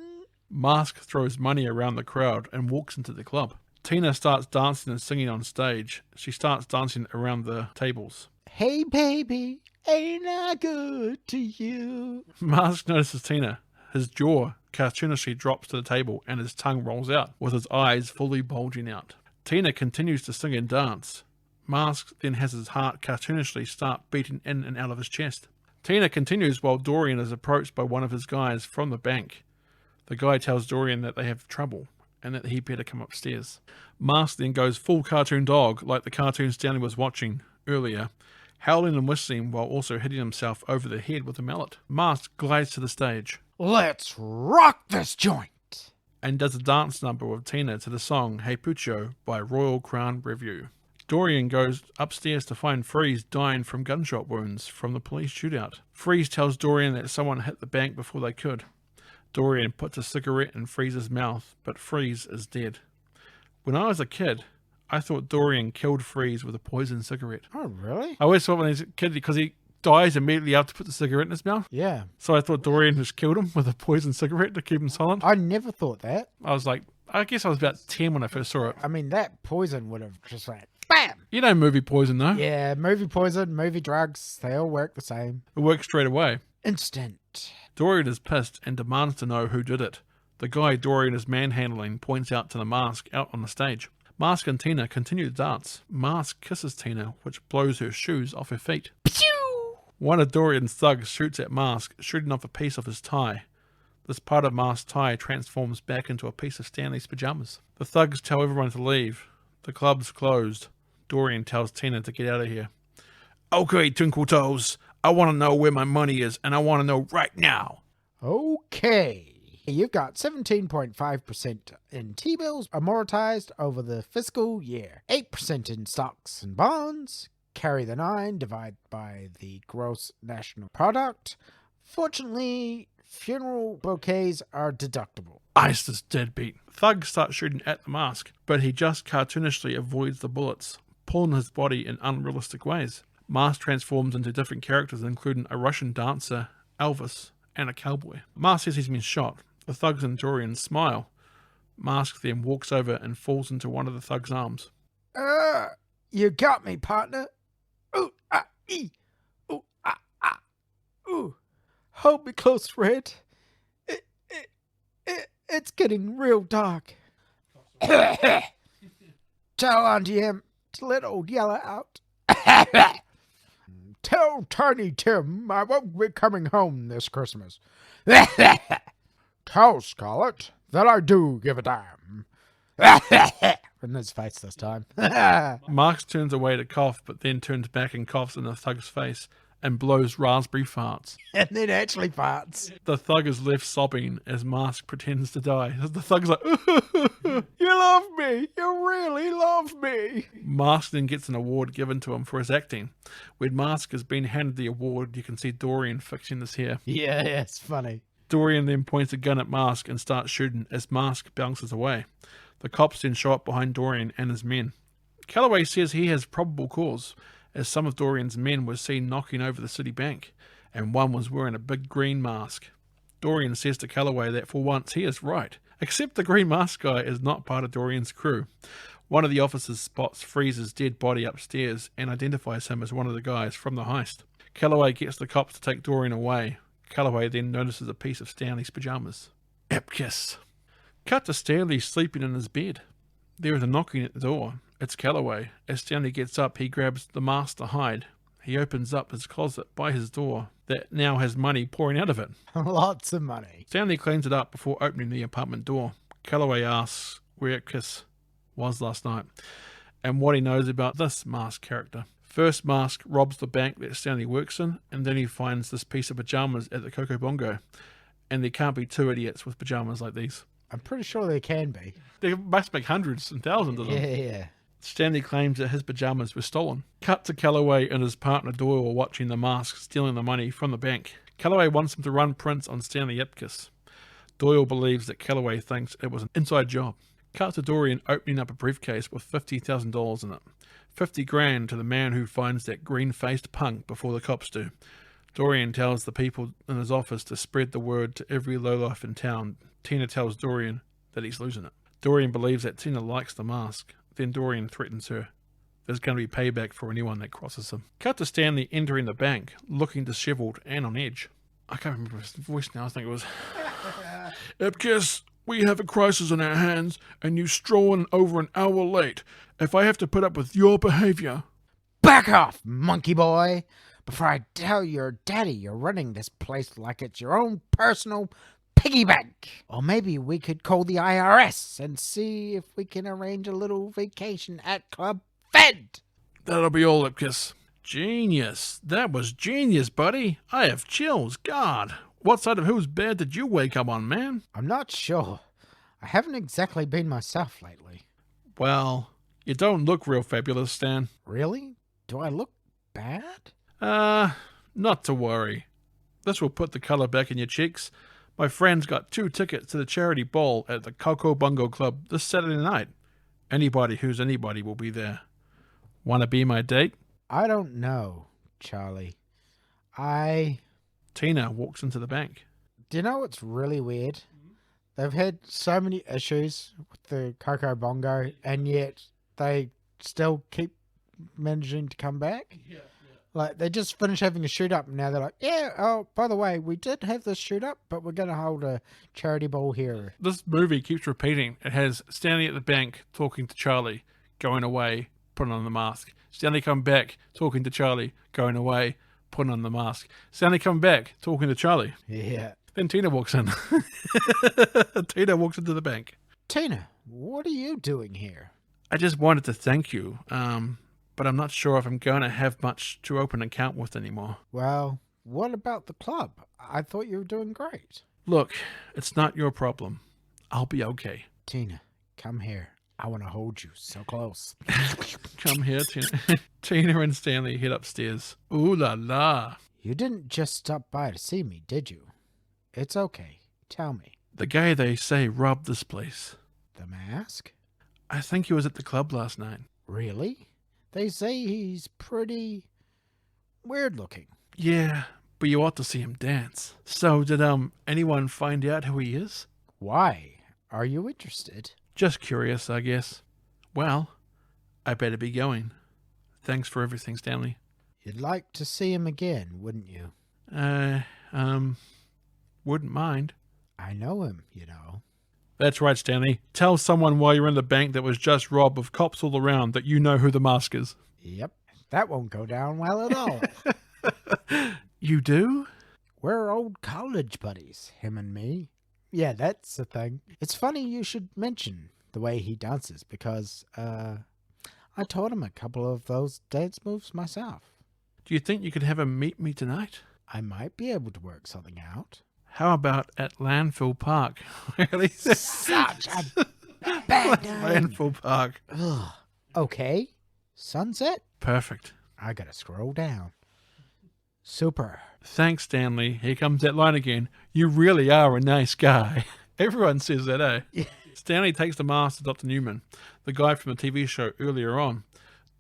Mask throws money around the crowd and walks into the club. Tina starts dancing and singing on stage. She starts dancing around the tables. Hey, baby, ain't I good to you? Mask notices Tina. His jaw cartoonishly drops to the table and his tongue rolls out, with his eyes fully bulging out. Tina continues to sing and dance. Mask then has his heart cartoonishly start beating in and out of his chest. Tina continues while Dorian is approached by one of his guys from the bank. The guy tells Dorian that they have trouble and that he better come upstairs. Mask then goes full cartoon dog, like the cartoon Stanley was watching earlier, howling and whistling while also hitting himself over the head with a mallet. Mask glides to the stage. Let's rock this joint! And does a dance number with Tina to the song Hey Pucho by Royal Crown Revue. Dorian goes upstairs to find Freeze dying from gunshot wounds from the police shootout. Freeze tells Dorian that someone hit the bank before they could. Dorian puts a cigarette in Freeze's mouth, but Freeze is dead. When I was a kid, I thought Dorian killed Freeze with a poisoned cigarette. Oh, really? I always thought when he was a kid, because he dies immediately after he puts the cigarette in his mouth. Yeah. So I thought Dorian just killed him with a poisoned cigarette to keep him silent. I never thought that. I was like, I guess I was about 10 when I first saw it. I mean, that poison would have just went BAM! You know movie poison, though. Yeah, movie poison, movie drugs, they all work the same. It works straight away. Instant. Dorian is pissed and demands to know who did it. The guy Dorian is manhandling points out to the Mask out on the stage. Mask and Tina continue to dance. Mask kisses Tina, which blows her shoes off her feet. Pew! One of Dorian's thugs shoots at Mask, shooting off a piece of his tie. This part of Mask's tie transforms back into a piece of Stanley's pajamas. The thugs tell everyone to leave. The club's closed. Dorian tells Tina to get out of here. Okay, Twinkle Toes. I want to know where my money is, and I want to know right now. Okay. You've got 17.5% in T-bills amortized over the fiscal year. 8% in stocks and bonds. Carry the 9, divide by the gross national product. Fortunately, funeral bouquets are deductible. Ice this deadbeat. Thugs start shooting at the Mask, but he just cartoonishly avoids the bullets, pulling his body in unrealistic ways. Mask transforms into different characters, including a Russian dancer, Elvis, and a cowboy. Mask says he's been shot. The thugs and Dorian smile. Mask then walks over and falls into one of the thugs' arms. You got me, partner. Ooh, ah, ee. Ooh, ah, ah. Ooh. Hold me close, Fred. It's getting real dark. Tell Auntie Em to let old Yeller out. Tell Tiny Tim I won't be coming home this Christmas. Tell Scarlett that I do give a damn. In his face this time. Marks turns away to cough, but then turns back and coughs in the thug's face and blows raspberry farts. And then actually farts. The thug is left sobbing as Mask pretends to die. The thug's like, you love me. You really love me. Mask then gets an award given to him for his acting. When Mask has been handed the award, you can see Dorian fixing his hair. Yeah, it's funny. Dorian then points a gun at Mask and starts shooting as Mask bounces away. The cops then show up behind Dorian and his men. Calloway says he has probable cause, as some of Dorian's men were seen knocking over the city bank, and one was wearing a big green mask. Dorian says to Calloway that for once he is right, except the green mask guy is not part of Dorian's crew. One of the officers spots Freeze's dead body upstairs and identifies him as one of the guys from the heist. Calloway gets the cops to take Dorian away. Calloway then notices a piece of Stanley's pajamas. Epkiss. Cut to Stanley sleeping in his bed. There is a knocking at the door. It's Calloway. As Stanley gets up, he grabs the mask to hide. He opens up his closet by his door that now has money pouring out of it. Lots of money. Stanley cleans it up before opening the apartment door. Calloway asks where Epkiss was last night and what he knows about this Mask character. First, Mask robs the bank that Stanley works in, and then he finds this piece of pajamas at the Coco Bongo. And there can't be two idiots with pajamas like these. I'm pretty sure there can be. They must make hundreds and thousands of them. Yeah. Stanley claims that his pajamas were stolen. Cut to Calloway and his partner Doyle watching the Mask stealing the money from the bank. Calloway wants him to run prints on Stanley Ipkiss. Doyle believes that Calloway thinks it was an inside job. Cut to Dorian opening up a briefcase with $50,000 in it. 50 grand to the man who finds that green-faced punk before the cops do. Dorian tells the people in his office to spread the word to every lowlife in town. Tina tells Dorian that he's losing it. Dorian believes that Tina likes the Mask. Then Dorian threatens her. There's going to be payback for anyone that crosses him. Cut to Stanley entering the bank, looking disheveled and on edge. I can't remember his voice now. I think it was... Epkiss, we have a crisis on our hands, and you strolling over an hour late. If I have to put up with your behavior... Back off, monkey boy, before I tell your daddy you're running this place like it's your own personal piggy bank. Or maybe we could call the IRS and see if we can arrange a little vacation at Club Fed. That'll be all, Epkiss. Genius. That was genius, buddy. I have chills. God. What side of whose bed did you wake up on, man? I'm not sure. I haven't exactly been myself lately. Well, you don't look real fabulous, Stan. Really? Do I look bad? Not to worry. This will put the colour back in your cheeks. My friend's got 2 tickets to the charity ball at the Coco Bungo Club this Saturday night. Anybody who's anybody will be there. Want to be my date? I don't know, Charlie. Tina walks into the bank. Do you know what's really weird? They've had so many issues with the Coco Bongo, and yet they still keep managing to come back. Like, they just finished having a shoot-up, and now they're like, yeah, oh, by the way, we did have this shoot-up, but we're going to hold a charity ball here. This movie keeps repeating. It has Stanley at the bank talking to Charlie, going away, putting on the mask. Stanley come back, talking to Charlie, going away, putting on the mask. Stanley come back, talking to Charlie. Yeah. Then Tina walks in. Tina walks into the bank. Tina, what are you doing here? I just wanted to thank you, but I'm not sure if I'm going to have much to open an account with anymore. Well, what about the club? I thought you were doing great. Look, it's not your problem. I'll be okay. Tina, come here. I want to hold you so close. Come here, Tina. Tina and Stanley head upstairs. Ooh la la. You didn't just stop by to see me, did you? It's okay. Tell me. The guy they say robbed this place. The Mask? I think he was at the club last night. Really? They say he's pretty weird looking. Yeah, but you ought to see him dance. So, did anyone find out who he is? Why? Are you interested? Just curious, I guess. Well, I better be going. Thanks for everything, Stanley. You'd like to see him again, wouldn't you? Wouldn't mind. I know him, you know. That's right, Stanley. Tell someone while you're in the bank that was just robbed with cops all around that you know who the mask is. Yep. That won't go down well at all. You do? We're old college buddies, him and me. Yeah, that's the thing. It's funny you should mention the way he dances because, I taught him a couple of those dance moves myself. Do you think you could have him meet me tonight? I might be able to work something out. How about at Landfill Park? Really? Such a bad name. Landfill Park. Ugh. Okay. Sunset? Perfect. I gotta scroll down. Super. Thanks, Stanley. Here comes that line again. You really are a nice guy. Everyone says that, eh? Yeah. Stanley takes the mask to Dr. Newman, the guy from the TV show earlier on.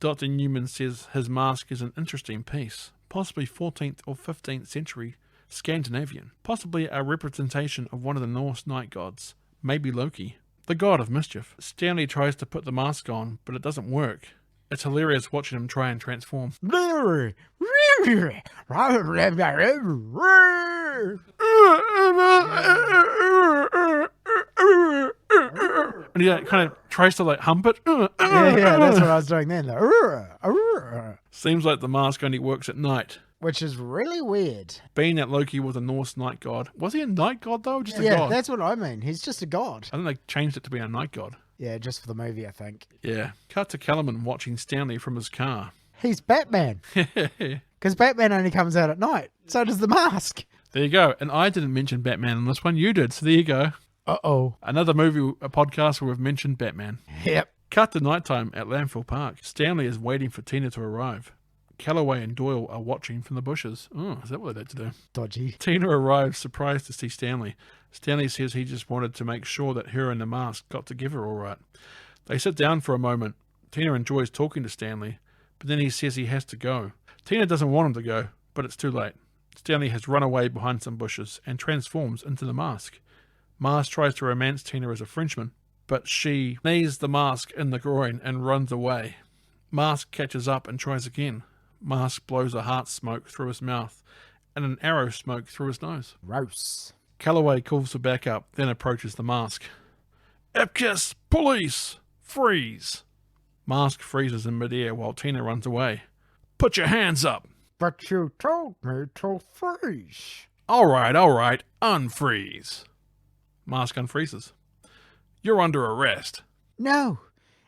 Dr. Newman says his mask is an interesting piece, possibly 14th or 15th century Scandinavian, possibly a representation of one of the Norse night gods, maybe Loki, the god of mischief. Stanley tries to put the mask on, but it doesn't work. It's hilarious watching him try and transform. And he kind of tries to hump it. Yeah, that's what I was doing then. Seems like the mask only works at night. Which is really weird. Being that Loki was a Norse night god. Was he a night god though? Or just a Yeah, god? that's what I mean. He's just a god. I think they changed it to be a night god. Yeah, just for the movie, I think. Yeah. Cut to Kellerman watching Stanley from his car. He's Batman. Because Batman only comes out at night. So does the mask. There you go. And I didn't mention Batman in this one. You did. So there you go. Uh-oh. Another movie, a podcast where we've mentioned Batman. Yep. Cut to nighttime at Landfill Park. Stanley is waiting for Tina to arrive. Calloway and Doyle are watching from the bushes. Oh, is that what they had to do? Dodgy. Tina arrives, surprised to see Stanley. Stanley says he just wanted to make sure that her and the mask got together all right. They sit down for a moment. Tina enjoys talking to Stanley, but then he says he has to go. Tina doesn't want him to go, but it's too late. Stanley has run away behind some bushes and transforms into the mask. Mask tries to romance Tina as a Frenchman, but she knees the mask in the groin and runs away. Mask catches up and tries again. Mask blows a heart smoke through his mouth and an arrow smoke through his nose. Gross. Calloway calls for backup, then approaches the mask. Epkiss! Police! Freeze! Mask freezes in midair while Tina runs away. Put your hands up! But you told me to freeze. All right, unfreeze. Mask unfreezes. You're under arrest. No,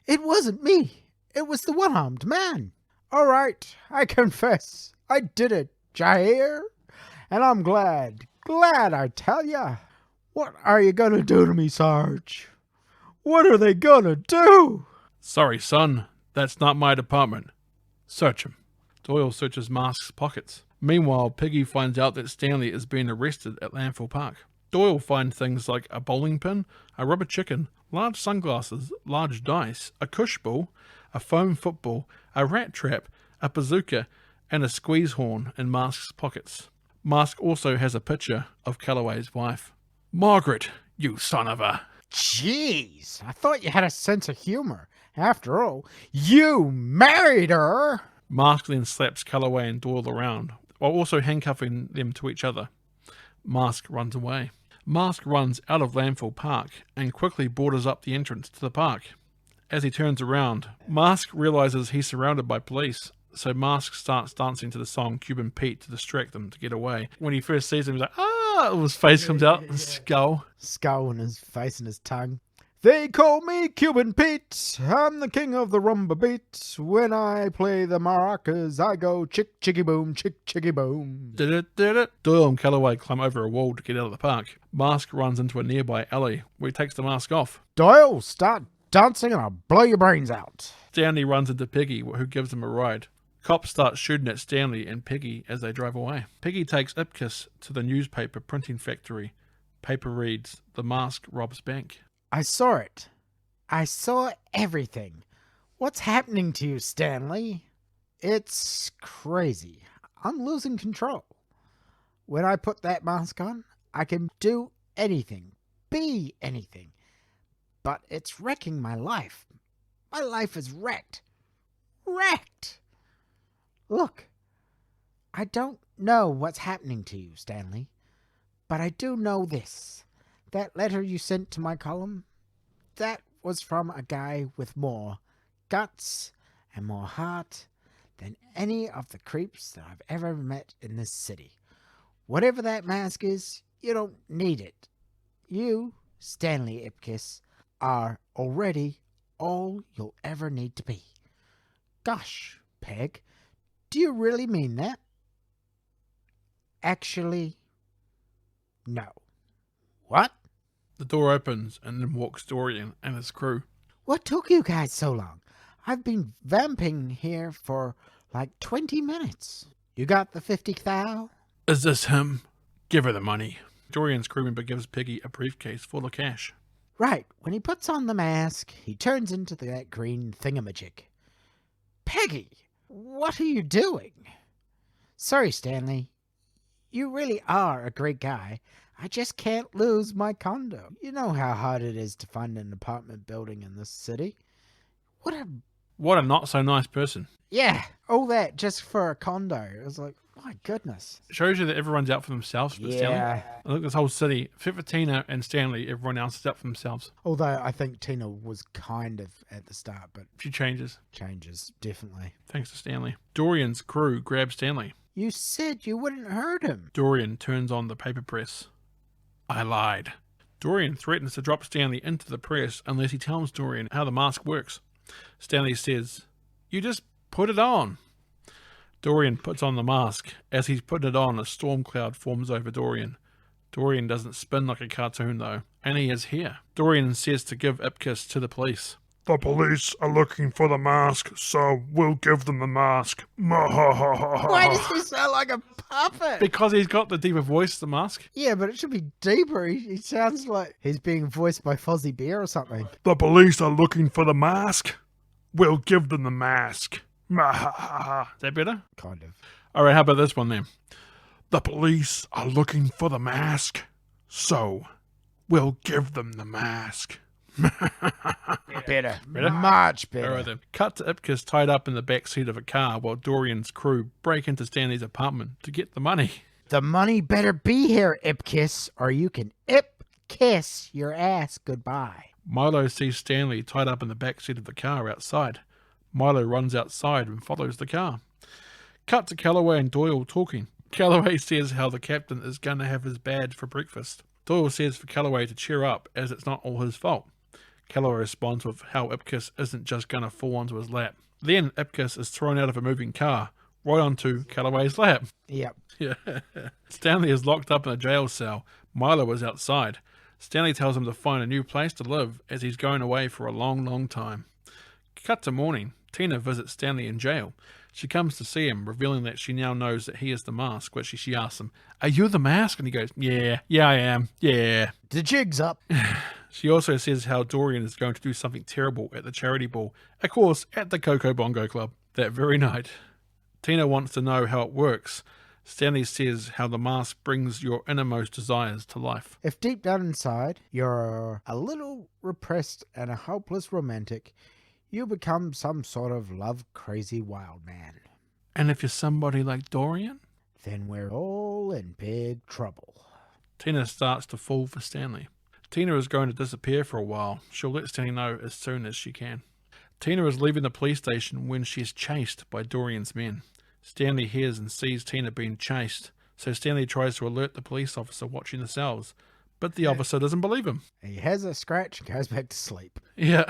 it wasn't me. It was the one-armed man. All right, I confess. I did it, Jair. And I'm glad I tell ya. What are you gonna do to me, Sarge? What are they gonna do? Sorry, son. That's not my department. Search him. Doyle searches Mask's pockets. Meanwhile, Piggy finds out that Stanley is being arrested at Landfill Park. Doyle finds things like a bowling pin, a rubber chicken, large sunglasses, large dice, a cush ball, a foam football, a rat trap, a bazooka, and a squeeze horn in Mask's pockets. Mask also has a picture of Calloway's wife. Margaret, you son of a... Jeez, I thought you had a sense of humor. After all, you married her. Mask then slaps Calloway and Doyle around, while also handcuffing them to each other. Mask runs away. Mask runs out of Landfill Park and quickly boards up the entrance to the park. As he turns around, Mask realizes he's surrounded by police, so Mask starts dancing to the song Cuban Pete to distract them to get away. When he first sees him, he's like, ah! His face comes out, his skull. Skull and his face and his tongue. They call me Cuban Pete. I'm the king of the rumba beat. When I play the maracas, I go chick chicky boom, chick chicky boom. Did it. Doyle and Calloway climb over a wall to get out of the park. Mask runs into a nearby alley where he takes the mask off. Doyle, start dancing and I'll blow your brains out. Stanley runs into Peggy, who gives him a ride. Cops start shooting at Stanley and Peggy as they drive away. Peggy takes Ipkiss to the newspaper printing factory. Paper reads, "The Mask robs bank." I saw it. I saw everything. What's happening to you, Stanley? It's crazy. I'm losing control. When I put that mask on, I can do anything, be anything. But it's wrecking my life. My life is wrecked. Wrecked! Look, I don't know what's happening to you, Stanley, but I do know this. That letter you sent to my column, that was from a guy with more guts and more heart than any of the creeps that I've ever met in this city. Whatever that mask is, you don't need it. You, Stanley Ipkiss, are already all you'll ever need to be. Gosh, Peg, do you really mean that? Actually, no. What? The door opens and in walks Dorian and his crew. What took you guys so long? I've been vamping here for like 20 minutes. You got the 50 thou? Is this him? Give her the money. Dorian's crew member gives Peggy a briefcase full of cash. Right, when he puts on the mask, he turns into that green thingamajig. Peggy, what are you doing? Sorry, Stanley. You really are a great guy. I just can't lose my condo. You know how hard it is to find an apartment building in this city. What a not so nice person. Yeah, all that just for a condo. It was like, my goodness. It shows you that everyone's out for themselves for Stanley. Yeah. Look, this whole city, except for Tina and Stanley, everyone else is out for themselves. Although I think Tina was kind of at the start, but She changes, definitely. thanks to Stanley. Dorian's crew grabs Stanley. You said you wouldn't hurt him. Dorian turns on the paper press. I lied. Dorian threatens to drop Stanley into the press unless he tells Dorian how the mask works. Stanley says, "You just put it on." Dorian puts on the mask. As he's putting it on, a storm cloud forms over Dorian. Dorian doesn't spin like a cartoon, though, and he is here. Dorian says to give Ipkiss to the police. The police are looking for the mask, so we'll give them the mask. Why does he sound like a puppet? Because he's got the deeper voice, the mask. Yeah, but it should be deeper. He sounds like he's being voiced by Fozzie Bear or something. The police are looking for the mask. We'll give them the mask. Is that better? Kind of. All right, how about this one then? The police are looking for the mask, so we'll give them the mask. Better. Better? Much better. All right then. Cut to Ipkiss tied up in the back seat of a car while Dorian's crew break into Stanley's apartment to get the money. The money better be here, Ipkiss, or you can Ip-kiss your ass goodbye. Milo sees Stanley tied up in the back seat of the car outside. Milo runs outside and follows the car. Cut to Calloway and Doyle talking. Calloway says how the captain is going to have his badge for breakfast. Doyle says for Calloway to cheer up as it's not all his fault. Calloway responds with how Ipkiss isn't just going to fall onto his lap. Then Ipkiss is thrown out of a moving car, right onto Calloway's lap. Yep. Yeah. Stanley is locked up in a jail cell. Milo is outside. Stanley tells him to find a new place to live as he's going away for a long, long time. Cut to morning. Tina visits Stanley in jail. She comes to see him, revealing that she now knows that he is the mask, which she asks him, "Are you the mask?" And he goes, Yeah, I am. Yeah. The jig's up. She also says how Dorian is going to do something terrible at the charity ball, of course, at the Coco Bongo Club, that very night. Tina wants to know how it works. Stanley says how the mask brings your innermost desires to life. If deep down inside you're a little repressed and a hopeless romantic, you become some sort of love-crazy wild man. And if you're somebody like Dorian? Then we're all in big trouble. Tina starts to fall for Stanley. Tina is going to disappear for a while. She'll let Stanley know as soon as she can. Tina is leaving the police station when she is chased by Dorian's men. Stanley hears and sees Tina being chased, so Stanley tries to alert the police officer watching the cells, but the officer doesn't believe him. He has a scratch and goes back to sleep. Yeah,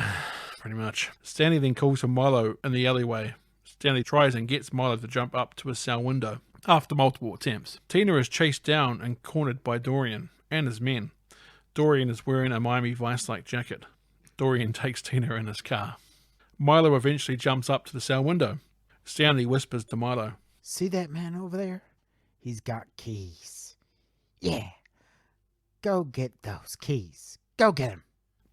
pretty much. Stanley then calls for Milo in the alleyway. Stanley tries and gets Milo to jump up to his cell window after multiple attempts. Tina is chased down and cornered by Dorian and his men. Dorian is wearing a Miami Vice-like jacket. Dorian takes Tina in his car. Milo eventually jumps up to the cell window. Stanley whispers to Milo, See that man over there? He's got keys. Yeah. Go get those keys. Go get him.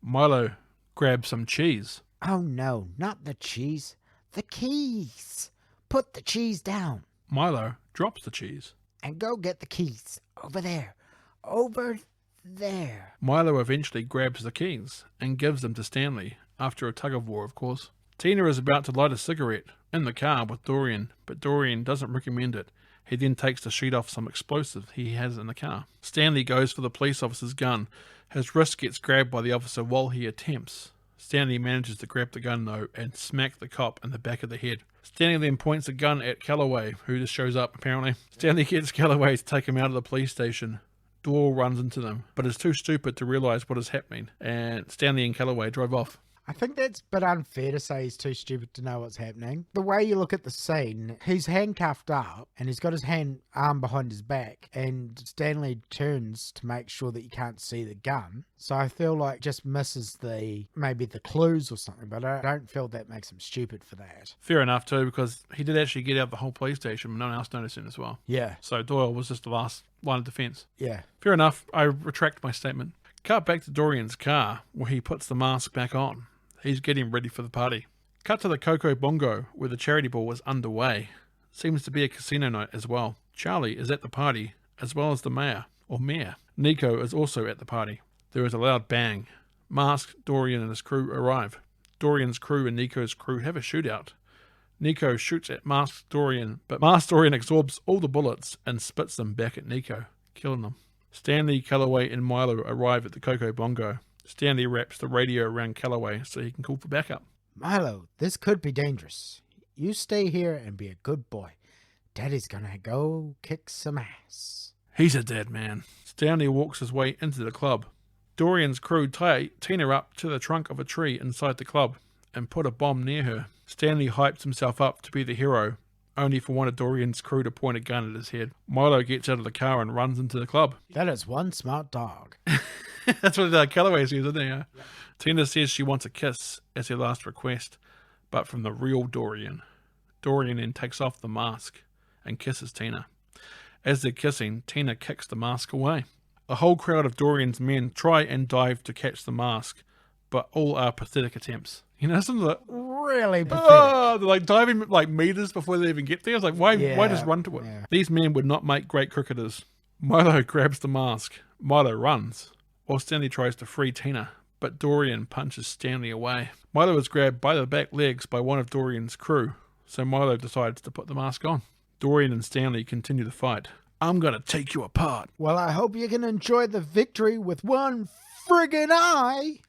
Milo grabs some cheese. Oh no, not the cheese. The keys. Put the cheese down. Milo drops the cheese. And go get the keys. Over there. Over there. Milo eventually grabs the keys and gives them to Stanley, after a tug-of-war, of course. Tina is about to light a cigarette in the car with Dorian, but Dorian doesn't recommend it. He then takes the sheet off some explosive he has in the car. Stanley goes for the police officer's gun. His wrist gets grabbed by the officer while he attempts. Stanley manages to grab the gun though and smack the cop in the back of the head. Stanley then points a gun at Calloway, who just shows up apparently. Stanley gets Calloway to take him out of the police station. Doyle runs into them, but is too stupid to realise what is happening, and Stanley and Calloway drive off. I think that's a bit unfair to say he's too stupid to know what's happening. The way you look at the scene, he's handcuffed up and he's got his arm behind his back, and Stanley turns to make sure that you can't see the gun. So I feel like just misses maybe the clues or something, but I don't feel that makes him stupid for that. Fair enough too, because he did actually get out the whole police station, but no one else noticed it as well. Yeah. So Doyle was just the last line of defence. Yeah. Fair enough, I retract my statement. Cut back to Dorian's car, where he puts the mask back on. He's getting ready for the party. Cut to the Coco Bongo, where the charity ball is underway. Seems to be a casino night as well. Charlie is at the party, as well as the mayor. Nico is also at the party. There is a loud bang. Mask, Dorian and his crew arrive. Dorian's crew and Nico's crew have a shootout. Nico shoots at Masked Dorian, but Masked Dorian absorbs all the bullets and spits them back at Nico, killing them. Stanley, Calloway and Milo arrive at the Coco Bongo. Stanley wraps the radio around Calloway so he can call for backup. Milo, this could be dangerous. You stay here and be a good boy. Daddy's gonna go kick some ass. He's a dead man. Stanley walks his way into the club. Dorian's crew tie Tina up to the trunk of a tree inside the club and put a bomb near her. Stanley hypes himself up to be the hero, only for one of Dorian's crew to point a gun at his head. Milo gets out of the car and runs into the club. That is one smart dog. That's what Calloway says, isn't it? Yeah. Tina says she wants a kiss as her last request, but from the real Dorian. Dorian then takes off the mask and kisses Tina. As they're kissing, Tina kicks the mask away. A whole crowd of Dorian's men try and dive to catch the mask, but all are pathetic attempts. You know, some of the Really pathetic. they're like diving like meters before they even get there. It's like, why just run to it? Yeah. These men would not make great cricketers. Milo grabs the mask. Milo runs, while Stanley tries to free Tina, but Dorian punches Stanley away. Milo is grabbed by the back legs by one of Dorian's crew, so Milo decides to put the mask on. Dorian and Stanley continue the fight. I'm gonna take you apart. Well, I hope you can enjoy the victory with one friggin' eye.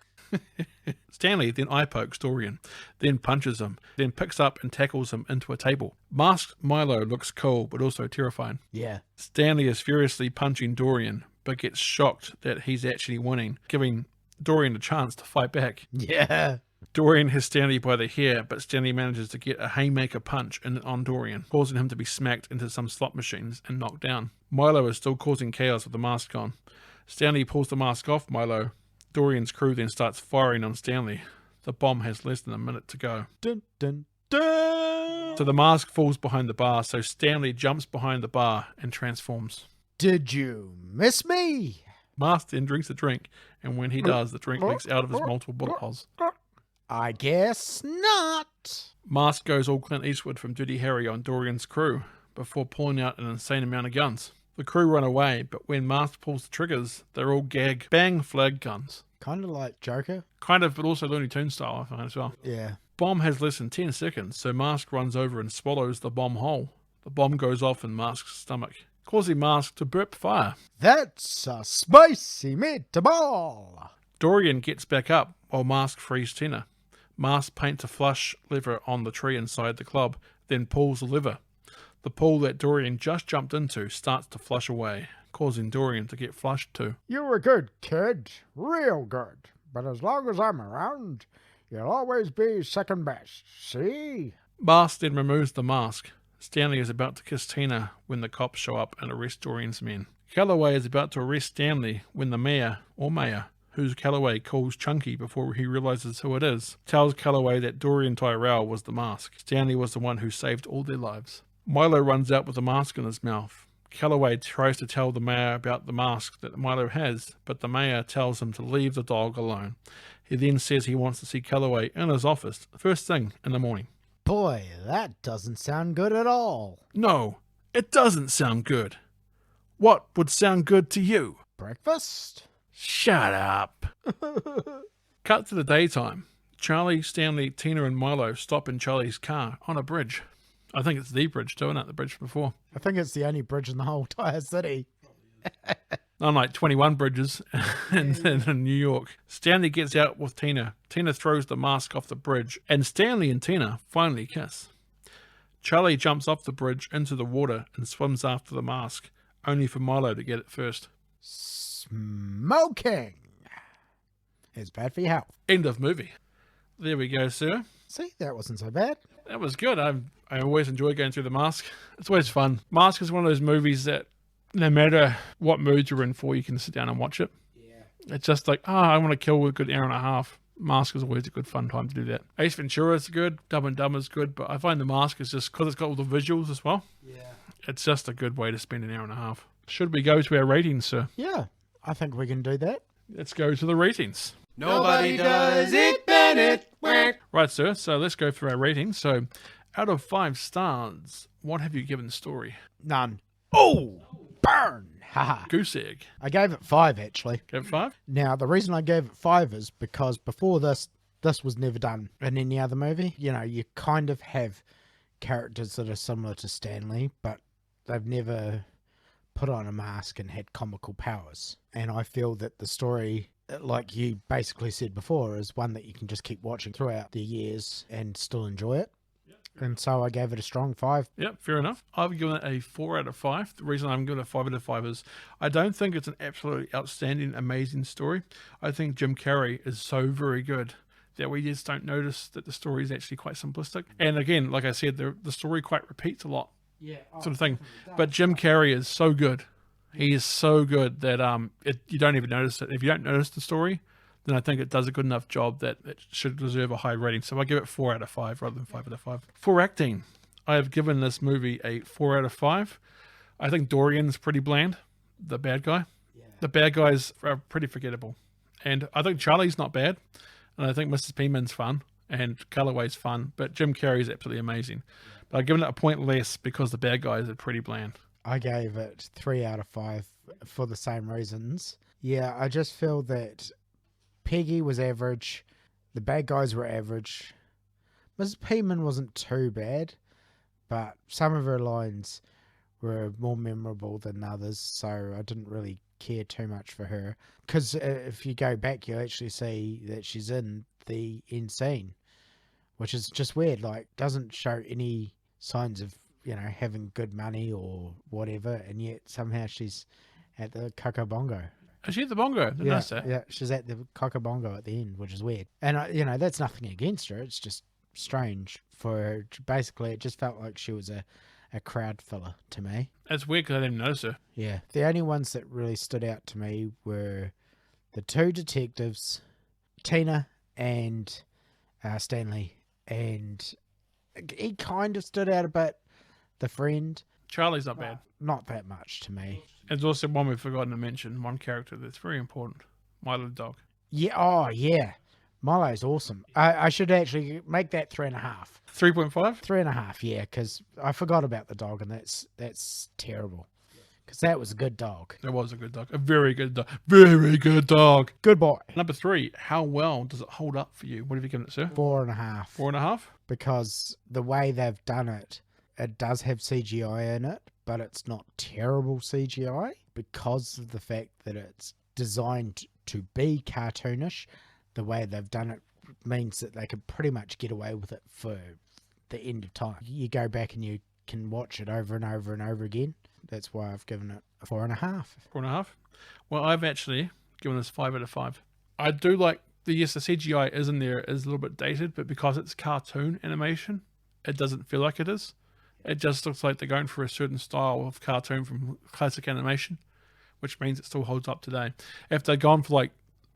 Stanley then eye pokes Dorian, then punches him, then picks up and tackles him into a table. Masked Milo looks cool, but also terrifying. Yeah. Stanley is furiously punching Dorian, but gets shocked that he's actually winning, giving Dorian a chance to fight back. Yeah. Dorian has Stanley by the hair, but Stanley manages to get a haymaker punch on Dorian, causing him to be smacked into some slot machines and knocked down. Milo is still causing chaos with the mask on. Stanley pulls the mask off Milo. Dorian's crew then starts firing on Stanley. The bomb has less than a minute to go. Dun, dun, dun. So the mask falls behind the bar, so Stanley jumps behind the bar and transforms. Did you miss me? Mask then drinks a drink, and when he does, the drink leaks out of his multiple bullet holes. I guess not. Mask goes all Clint Eastwood from Dirty Harry on Dorian's crew before pulling out an insane amount of guns. The crew run away, but when Mask pulls the triggers, they're all bang flag guns. Kind of like Joker. Kind of, but also Looney Tunes style, I find as well. Yeah. bomb has less than 10 seconds, so Mask runs over and swallows the bomb whole. The bomb goes off in Mask's stomach, causing Mask to burp fire. That's a spicy meatball. Dorian gets back up while Mask frees Tina. Mask paints a flush lever on the tree inside the club, then pulls the lever. The pool that Dorian just jumped into starts to flush away, causing Dorian to get flushed too. You were good, kid. Real good. But as long as I'm around, you'll always be second best. See? Mask then removes the mask. Stanley is about to kiss Tina when the cops show up and arrest Dorian's men. Calloway is about to arrest Stanley when the mayor, who Calloway calls Chunky before he realizes who it is, tells Calloway that Dorian Tyrell was the mask. Stanley was the one who saved all their lives. Milo runs out with the mask in his mouth. Calloway tries to tell the mayor about the mask that Milo has, but the mayor tells him to leave the dog alone. He then says he wants to see Calloway in his office first thing in the morning. Boy, that doesn't sound good at all. No, it doesn't sound good. What would sound good to you? Breakfast? Shut up. Cut to the daytime. Charlie, Stanley, Tina and Milo stop in Charlie's car on a bridge. I think it's the bridge too, isn't it? The bridge before. I think it's the only bridge in the whole entire city. Unlike 21 bridges in New York. Stanley gets out with Tina. Tina throws the mask off the bridge, and Stanley and Tina finally kiss. Charlie jumps off the bridge into the water and swims after the mask, only for Milo to get it first. Smoking is bad for your health. End of movie. There we go, sir. See, that wasn't so bad. That was good. I always enjoy going through The Mask. It's always fun. Mask is one of those movies that no matter what mood you're in for, you can sit down and watch it. Yeah. It's just like, I want to kill a good hour and a half. Mask is always a good fun time to do that. Ace Ventura is good. Dumb and Dumber is good. But I find The Mask is just, because it's got all the visuals as well. Yeah. It's just a good way to spend an hour and a half. Should we go to our ratings, sir? Yeah, I think we can do that. Let's go to the ratings. Nobody does it, Bennett. Right, sir. So let's go through our ratings. So out of 5 stars, what have you given the story? None. Oh, burn. Haha. Goose egg. I gave it 5, actually. Gave it 5? Now, the reason I gave it 5 is because before this was never done in any other movie. You know, you kind of have characters that are similar to Stanley, but they've never put on a mask and had comical powers. And I feel that the story, like you basically said before, is one that you can just keep watching throughout the years and still enjoy it. And so I gave it a strong 5. Yep, fair enough. I've given it a 4 out of 5. The reason I'm giving it a 5 out of 5 is I don't think it's an absolutely outstanding, amazing story. I think Jim Carrey is so very good that we just don't notice that the story is actually quite simplistic. And again, like I said, the story quite repeats a lot, sort of thing. But Jim Carrey is so good. He is so good that you don't even notice it. If you don't notice the story, then I think it does a good enough job that it should deserve a high rating. So I give it 4 out of 5 rather than 5 out of 5. For acting, I have given this movie a 4 out of 5. I think Dorian's pretty bland, the bad guy. Yeah. The bad guys are pretty forgettable. And I think Charlie's not bad. And I think Mrs. Peaman's fun. And Calloway's fun. But Jim Carrey's absolutely amazing. But I've given it a point less because the bad guys are pretty bland. I gave it 3 out of 5 for the same reasons. Yeah, I just feel that Peggy was average. The bad guys were average. Mrs. Peaman wasn't too bad, but some of her lines were more memorable than others, so I didn't really care too much for her. Because if you go back, you actually see that she's in the end scene, which is just weird. Like, doesn't show any signs of, you know, having good money or whatever, and yet somehow she's at the Coco-Bongo. Is she at the bongo? Didn't I say? Yeah, she's at the Coco-Bongo at the end, which is weird. And, you know, that's nothing against her. It's just strange for her. Basically, it just felt like she was a crowd filler to me. That's weird because I didn't notice her. Yeah. The only ones that really stood out to me were the 2 detectives, Tina and Stanley. And he kind of stood out a bit, the friend. Charlie's not bad. Not that much to me. There's also one we've forgotten to mention, one character that's very important, Milo the dog. Yeah, oh yeah. Milo's awesome. I should actually make that 3.5. 3.5? 3.5, yeah, because I forgot about the dog, and that's terrible. Because that was a good dog. It was a good dog. A very good dog. Very good dog. Good boy. Number 3, how well does it hold up for you? What have you given it, sir? 4.5. 4.5? Because the way they've done it, it does have CGI in it, but it's not terrible CGI because of the fact that it's designed to be cartoonish. The way they've done it means that they can pretty much get away with it for the end of time. You go back and you can watch it over and over and over again. That's why I've given it a 4.5. 4.5? Well, I've actually given this 5 out of 5. I do like the CGI is in there is a little bit dated, but because it's cartoon animation, it doesn't feel like it is. It just looks like they're going for a certain style of cartoon from classic animation, which means it still holds up today. If they'd gone for like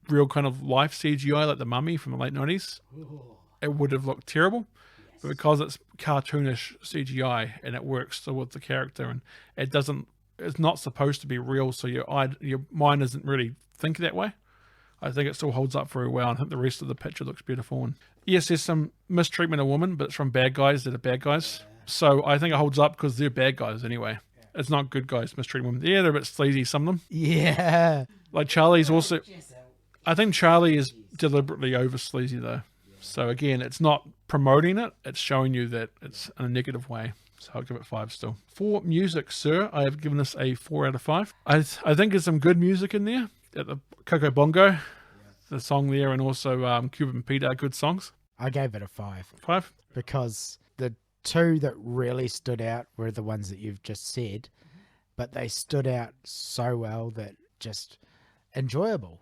real kind of life CGI, like The Mummy from the late 90s, it would have looked terrible. But because it's cartoonish CGI and it works still with the character, and it's not supposed to be real, so your mind isn't really thinking that way. I think it still holds up very well. I think the rest of the picture looks beautiful. And yes, there's some mistreatment of women, but it's from bad guys that are bad guys. So I think it holds up because they're bad guys anyway. It's not good guys mistreating women. Yeah, they're a bit sleazy, some of them. Yeah. Like Charlie's also... I think Charlie is deliberately over sleazy though. So again, it's not promoting it. It's showing you that it's in a negative way. So I'll give it 5 still. For music, sir, I have given this a 4 out of 5. I think there's some good music in there. At the Coco Bongo, the song there, and also Cuban Pete are good songs. I gave it a 5. 5? Because the two that really stood out were the ones that you've just said, but they stood out so well that just enjoyable,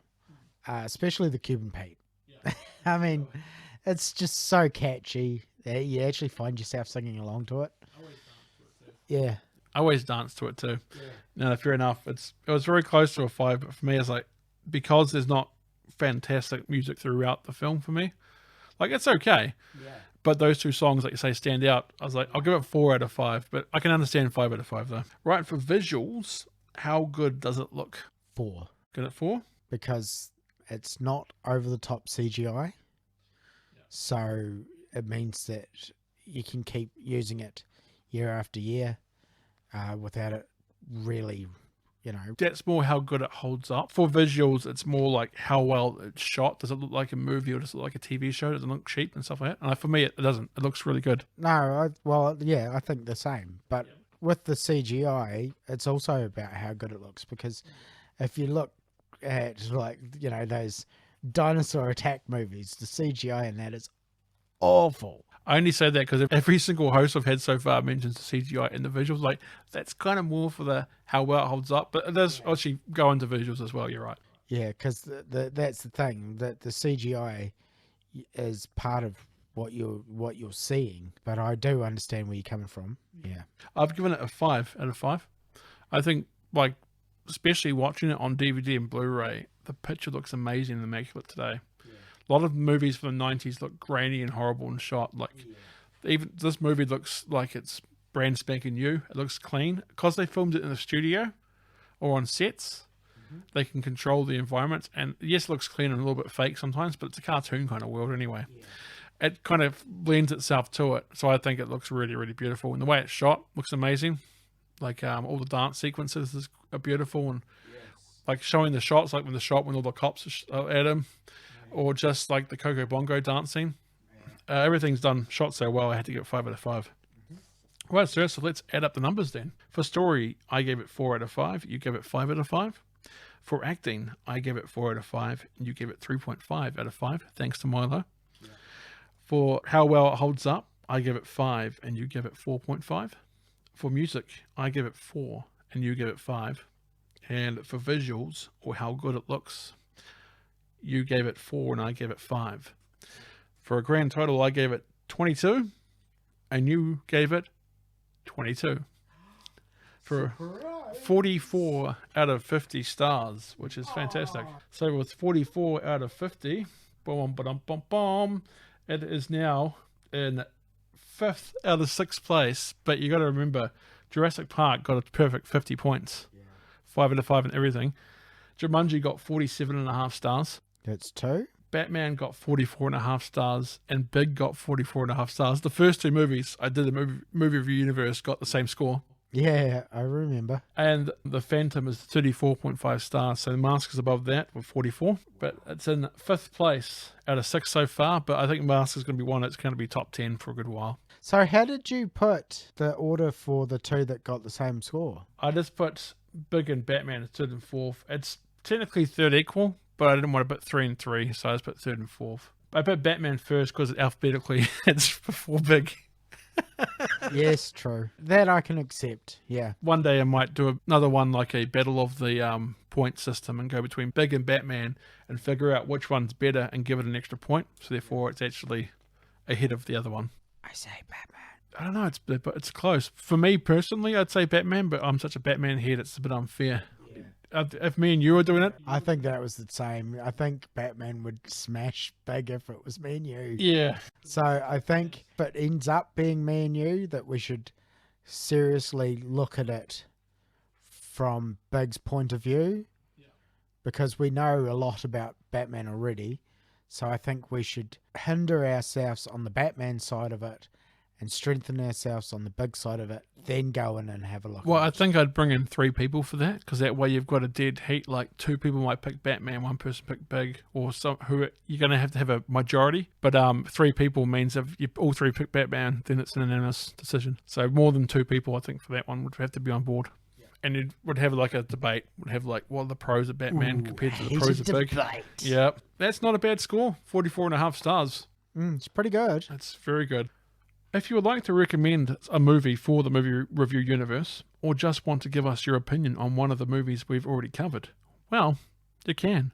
especially the Cuban Pete. I mean, it's just so catchy that you actually find yourself singing along to it. Yeah. I always dance to it too. No, fair enough. It was very close to a 5, but for me, it's like, because there's not fantastic music throughout the film for me, like it's okay. Yeah. But those two songs, like you say, stand out. I was like, I'll give it 4 out of 5, but I can understand 5 out of 5 though. Right, for visuals, how good does it look? 4. Good at 4? Because it's not over the top CGI. So it means that you can keep using it year after year without it really, That's more how good it holds up. For visuals, it's more like how well it's shot. Does it look like a movie or does it look like a TV show? Does it look cheap and stuff like that? And for me, it doesn't. It looks really good. No, I think the same. But with the CGI, it's also about how good it looks. Because if you look at those dinosaur attack movies, the CGI in that is awful. I only say that because every single host I've had so far mentions the CGI and the visuals. Like, that's kind of more for the how well it holds up. But it does actually go into visuals as well. You're right. Yeah, because that's the thing. That the CGI is part of what you're seeing. But I do understand where you're coming from. Yeah. I've given it a 5 out of 5. I think, like, especially watching it on DVD and Blu-ray, the picture looks amazing and immaculate today. A lot of movies from the 90s look grainy and horrible and shot. Like, even this movie looks like it's brand spanking new. It looks clean. Because they filmed it in the studio or on sets, they can control the environment. And yes, it looks clean and a little bit fake sometimes, but it's a cartoon kind of world anyway. It kind of lends itself to it. So I think it looks really, really beautiful. And the way it's shot looks amazing. Like, all the dance sequences are beautiful. And like showing the shots, like when all the cops are at him. Or just like the Coco Bongo dancing. Everything's shot so well, I had to give it 5 out of 5. Right, sir, so let's add up the numbers then. For story, I gave it 4 out of 5. You gave it 5 out of 5. For acting, I gave it 4 out of 5. And you gave it 3.5 out of 5, thanks to Milo. Yeah. For how well it holds up, I gave it 5 and you gave it 4.5. For music, I gave it 4 and you gave it 5. And for visuals, or how good it looks, you gave it 4 and I gave it 5. For a grand total, I gave it 22 and you gave it 22. For 44 out of 50 stars, which is fantastic. So with 44 out of 50, boom, ba-dum, bum, bum, it is now in 5th out of 6th place. But you got to remember, Jurassic Park got a perfect 50 points. 5 out of 5 and everything. Jumanji got 47.5 stars. That's 2. Batman got 44.5 stars, and Big got 44.5 stars. The first two movies I did the movie review universe got the same score. Yeah, I remember. And The Phantom is 34.5 stars, so The Mask is above that with 44. But it's in 5th place out of 6 so far, but I think Mask is going to be one that's going to be top 10 for a good while. So how did you put the order for the two that got the same score? I just put Big and Batman as 3rd and 4th. It's technically 3rd equal, but I didn't want to put 3 and 3, so I just put 3rd and 4th. I put Batman first because alphabetically it's before Big. Yes, true. That I can accept, yeah. One day I might do another one like a battle of the point system and go between Big and Batman and figure out which one's better and give it an extra point. So therefore it's actually ahead of the other one. I say Batman. I don't know, it's close. For me personally, I'd say Batman, but I'm such a Batman head, it's a bit unfair. If me and you were doing it, I think that was the same. I think Batman would smash Big if it was me and you. yeah. So I think if it ends up being me and you, that we should seriously look at it from Big's point of view, because we know a lot about Batman already. So I think we should hinder ourselves on the Batman side of it and strengthen ourselves on the Big side of it, then go in and have a look. Well, at I it. think I'd bring in 3 people for that, because that way you've got a dead heat. Like 2 people might pick Batman, 1 person pick Big, or some who you're going to have a majority. But 3 people means if you all 3 pick Batman, then it's an unanimous decision. So more than 2 people, I think, for that one would have to be on board. And it would have like a debate. Would have like, what are the pros of Batman compared to the pros of Big? Yeah, that's not a bad score. 44.5 stars. It's pretty good. That's very good. If you would like to recommend a movie for the Movie Review Universe, or just want to give us your opinion on one of the movies we've already covered, well, you can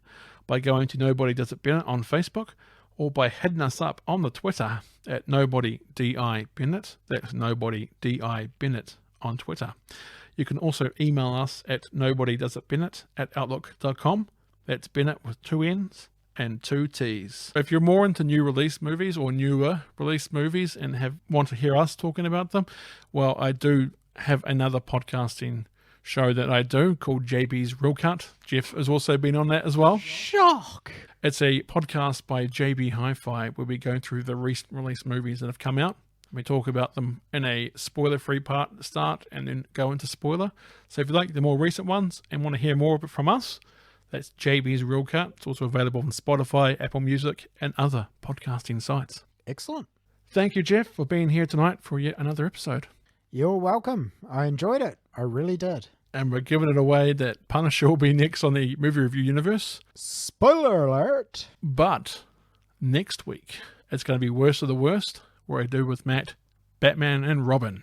by going to Nobody Does It Bennett on Facebook, or by hitting us up on the Twitter at NobodyDIBennett. That's NobodyDIBennett on Twitter. You can also email us at nobodydoesitbennett@outlook.com. That's Bennett with 2 N's and 2 T's. If you're more into new release movies or newer release movies and want to hear us talking about them, well, I do have another podcasting show that I do called JB's Real Cut. Jeff has also been on that as well. Shock! It's a podcast by JB Hi-Fi where we go through the recent release movies that have come out. We talk about them in a spoiler-free part at the start and then go into spoiler. So if you like the more recent ones and want to hear more of it from us, that's JB's Real Cut. It's also available on Spotify, Apple Music, and other podcasting sites. Excellent. Thank you, Jeff, for being here tonight for yet another episode. You're welcome. I enjoyed it. I really did. And we're giving it away that Punisher will be next on the Movie Review Universe. Spoiler alert! But next week, it's going to be Worst of the Worst, where I do with Matt, Batman and Robin.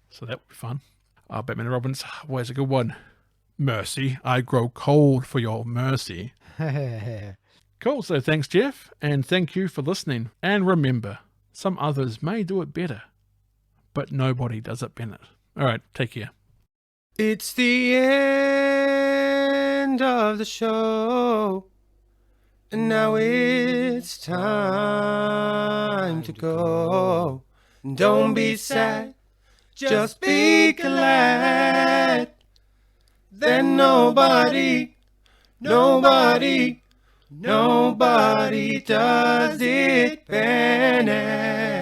So that will be fun. Batman and Robin's always a good one. Mercy, I grow cold for your mercy. Cool, so thanks, Jeff, and thank you for listening. And remember, some others may do it better, but nobody does it better. All right, take care. It's the end of the show, and now it's time to go. Don't be sad, just be glad. Then nobody does it better.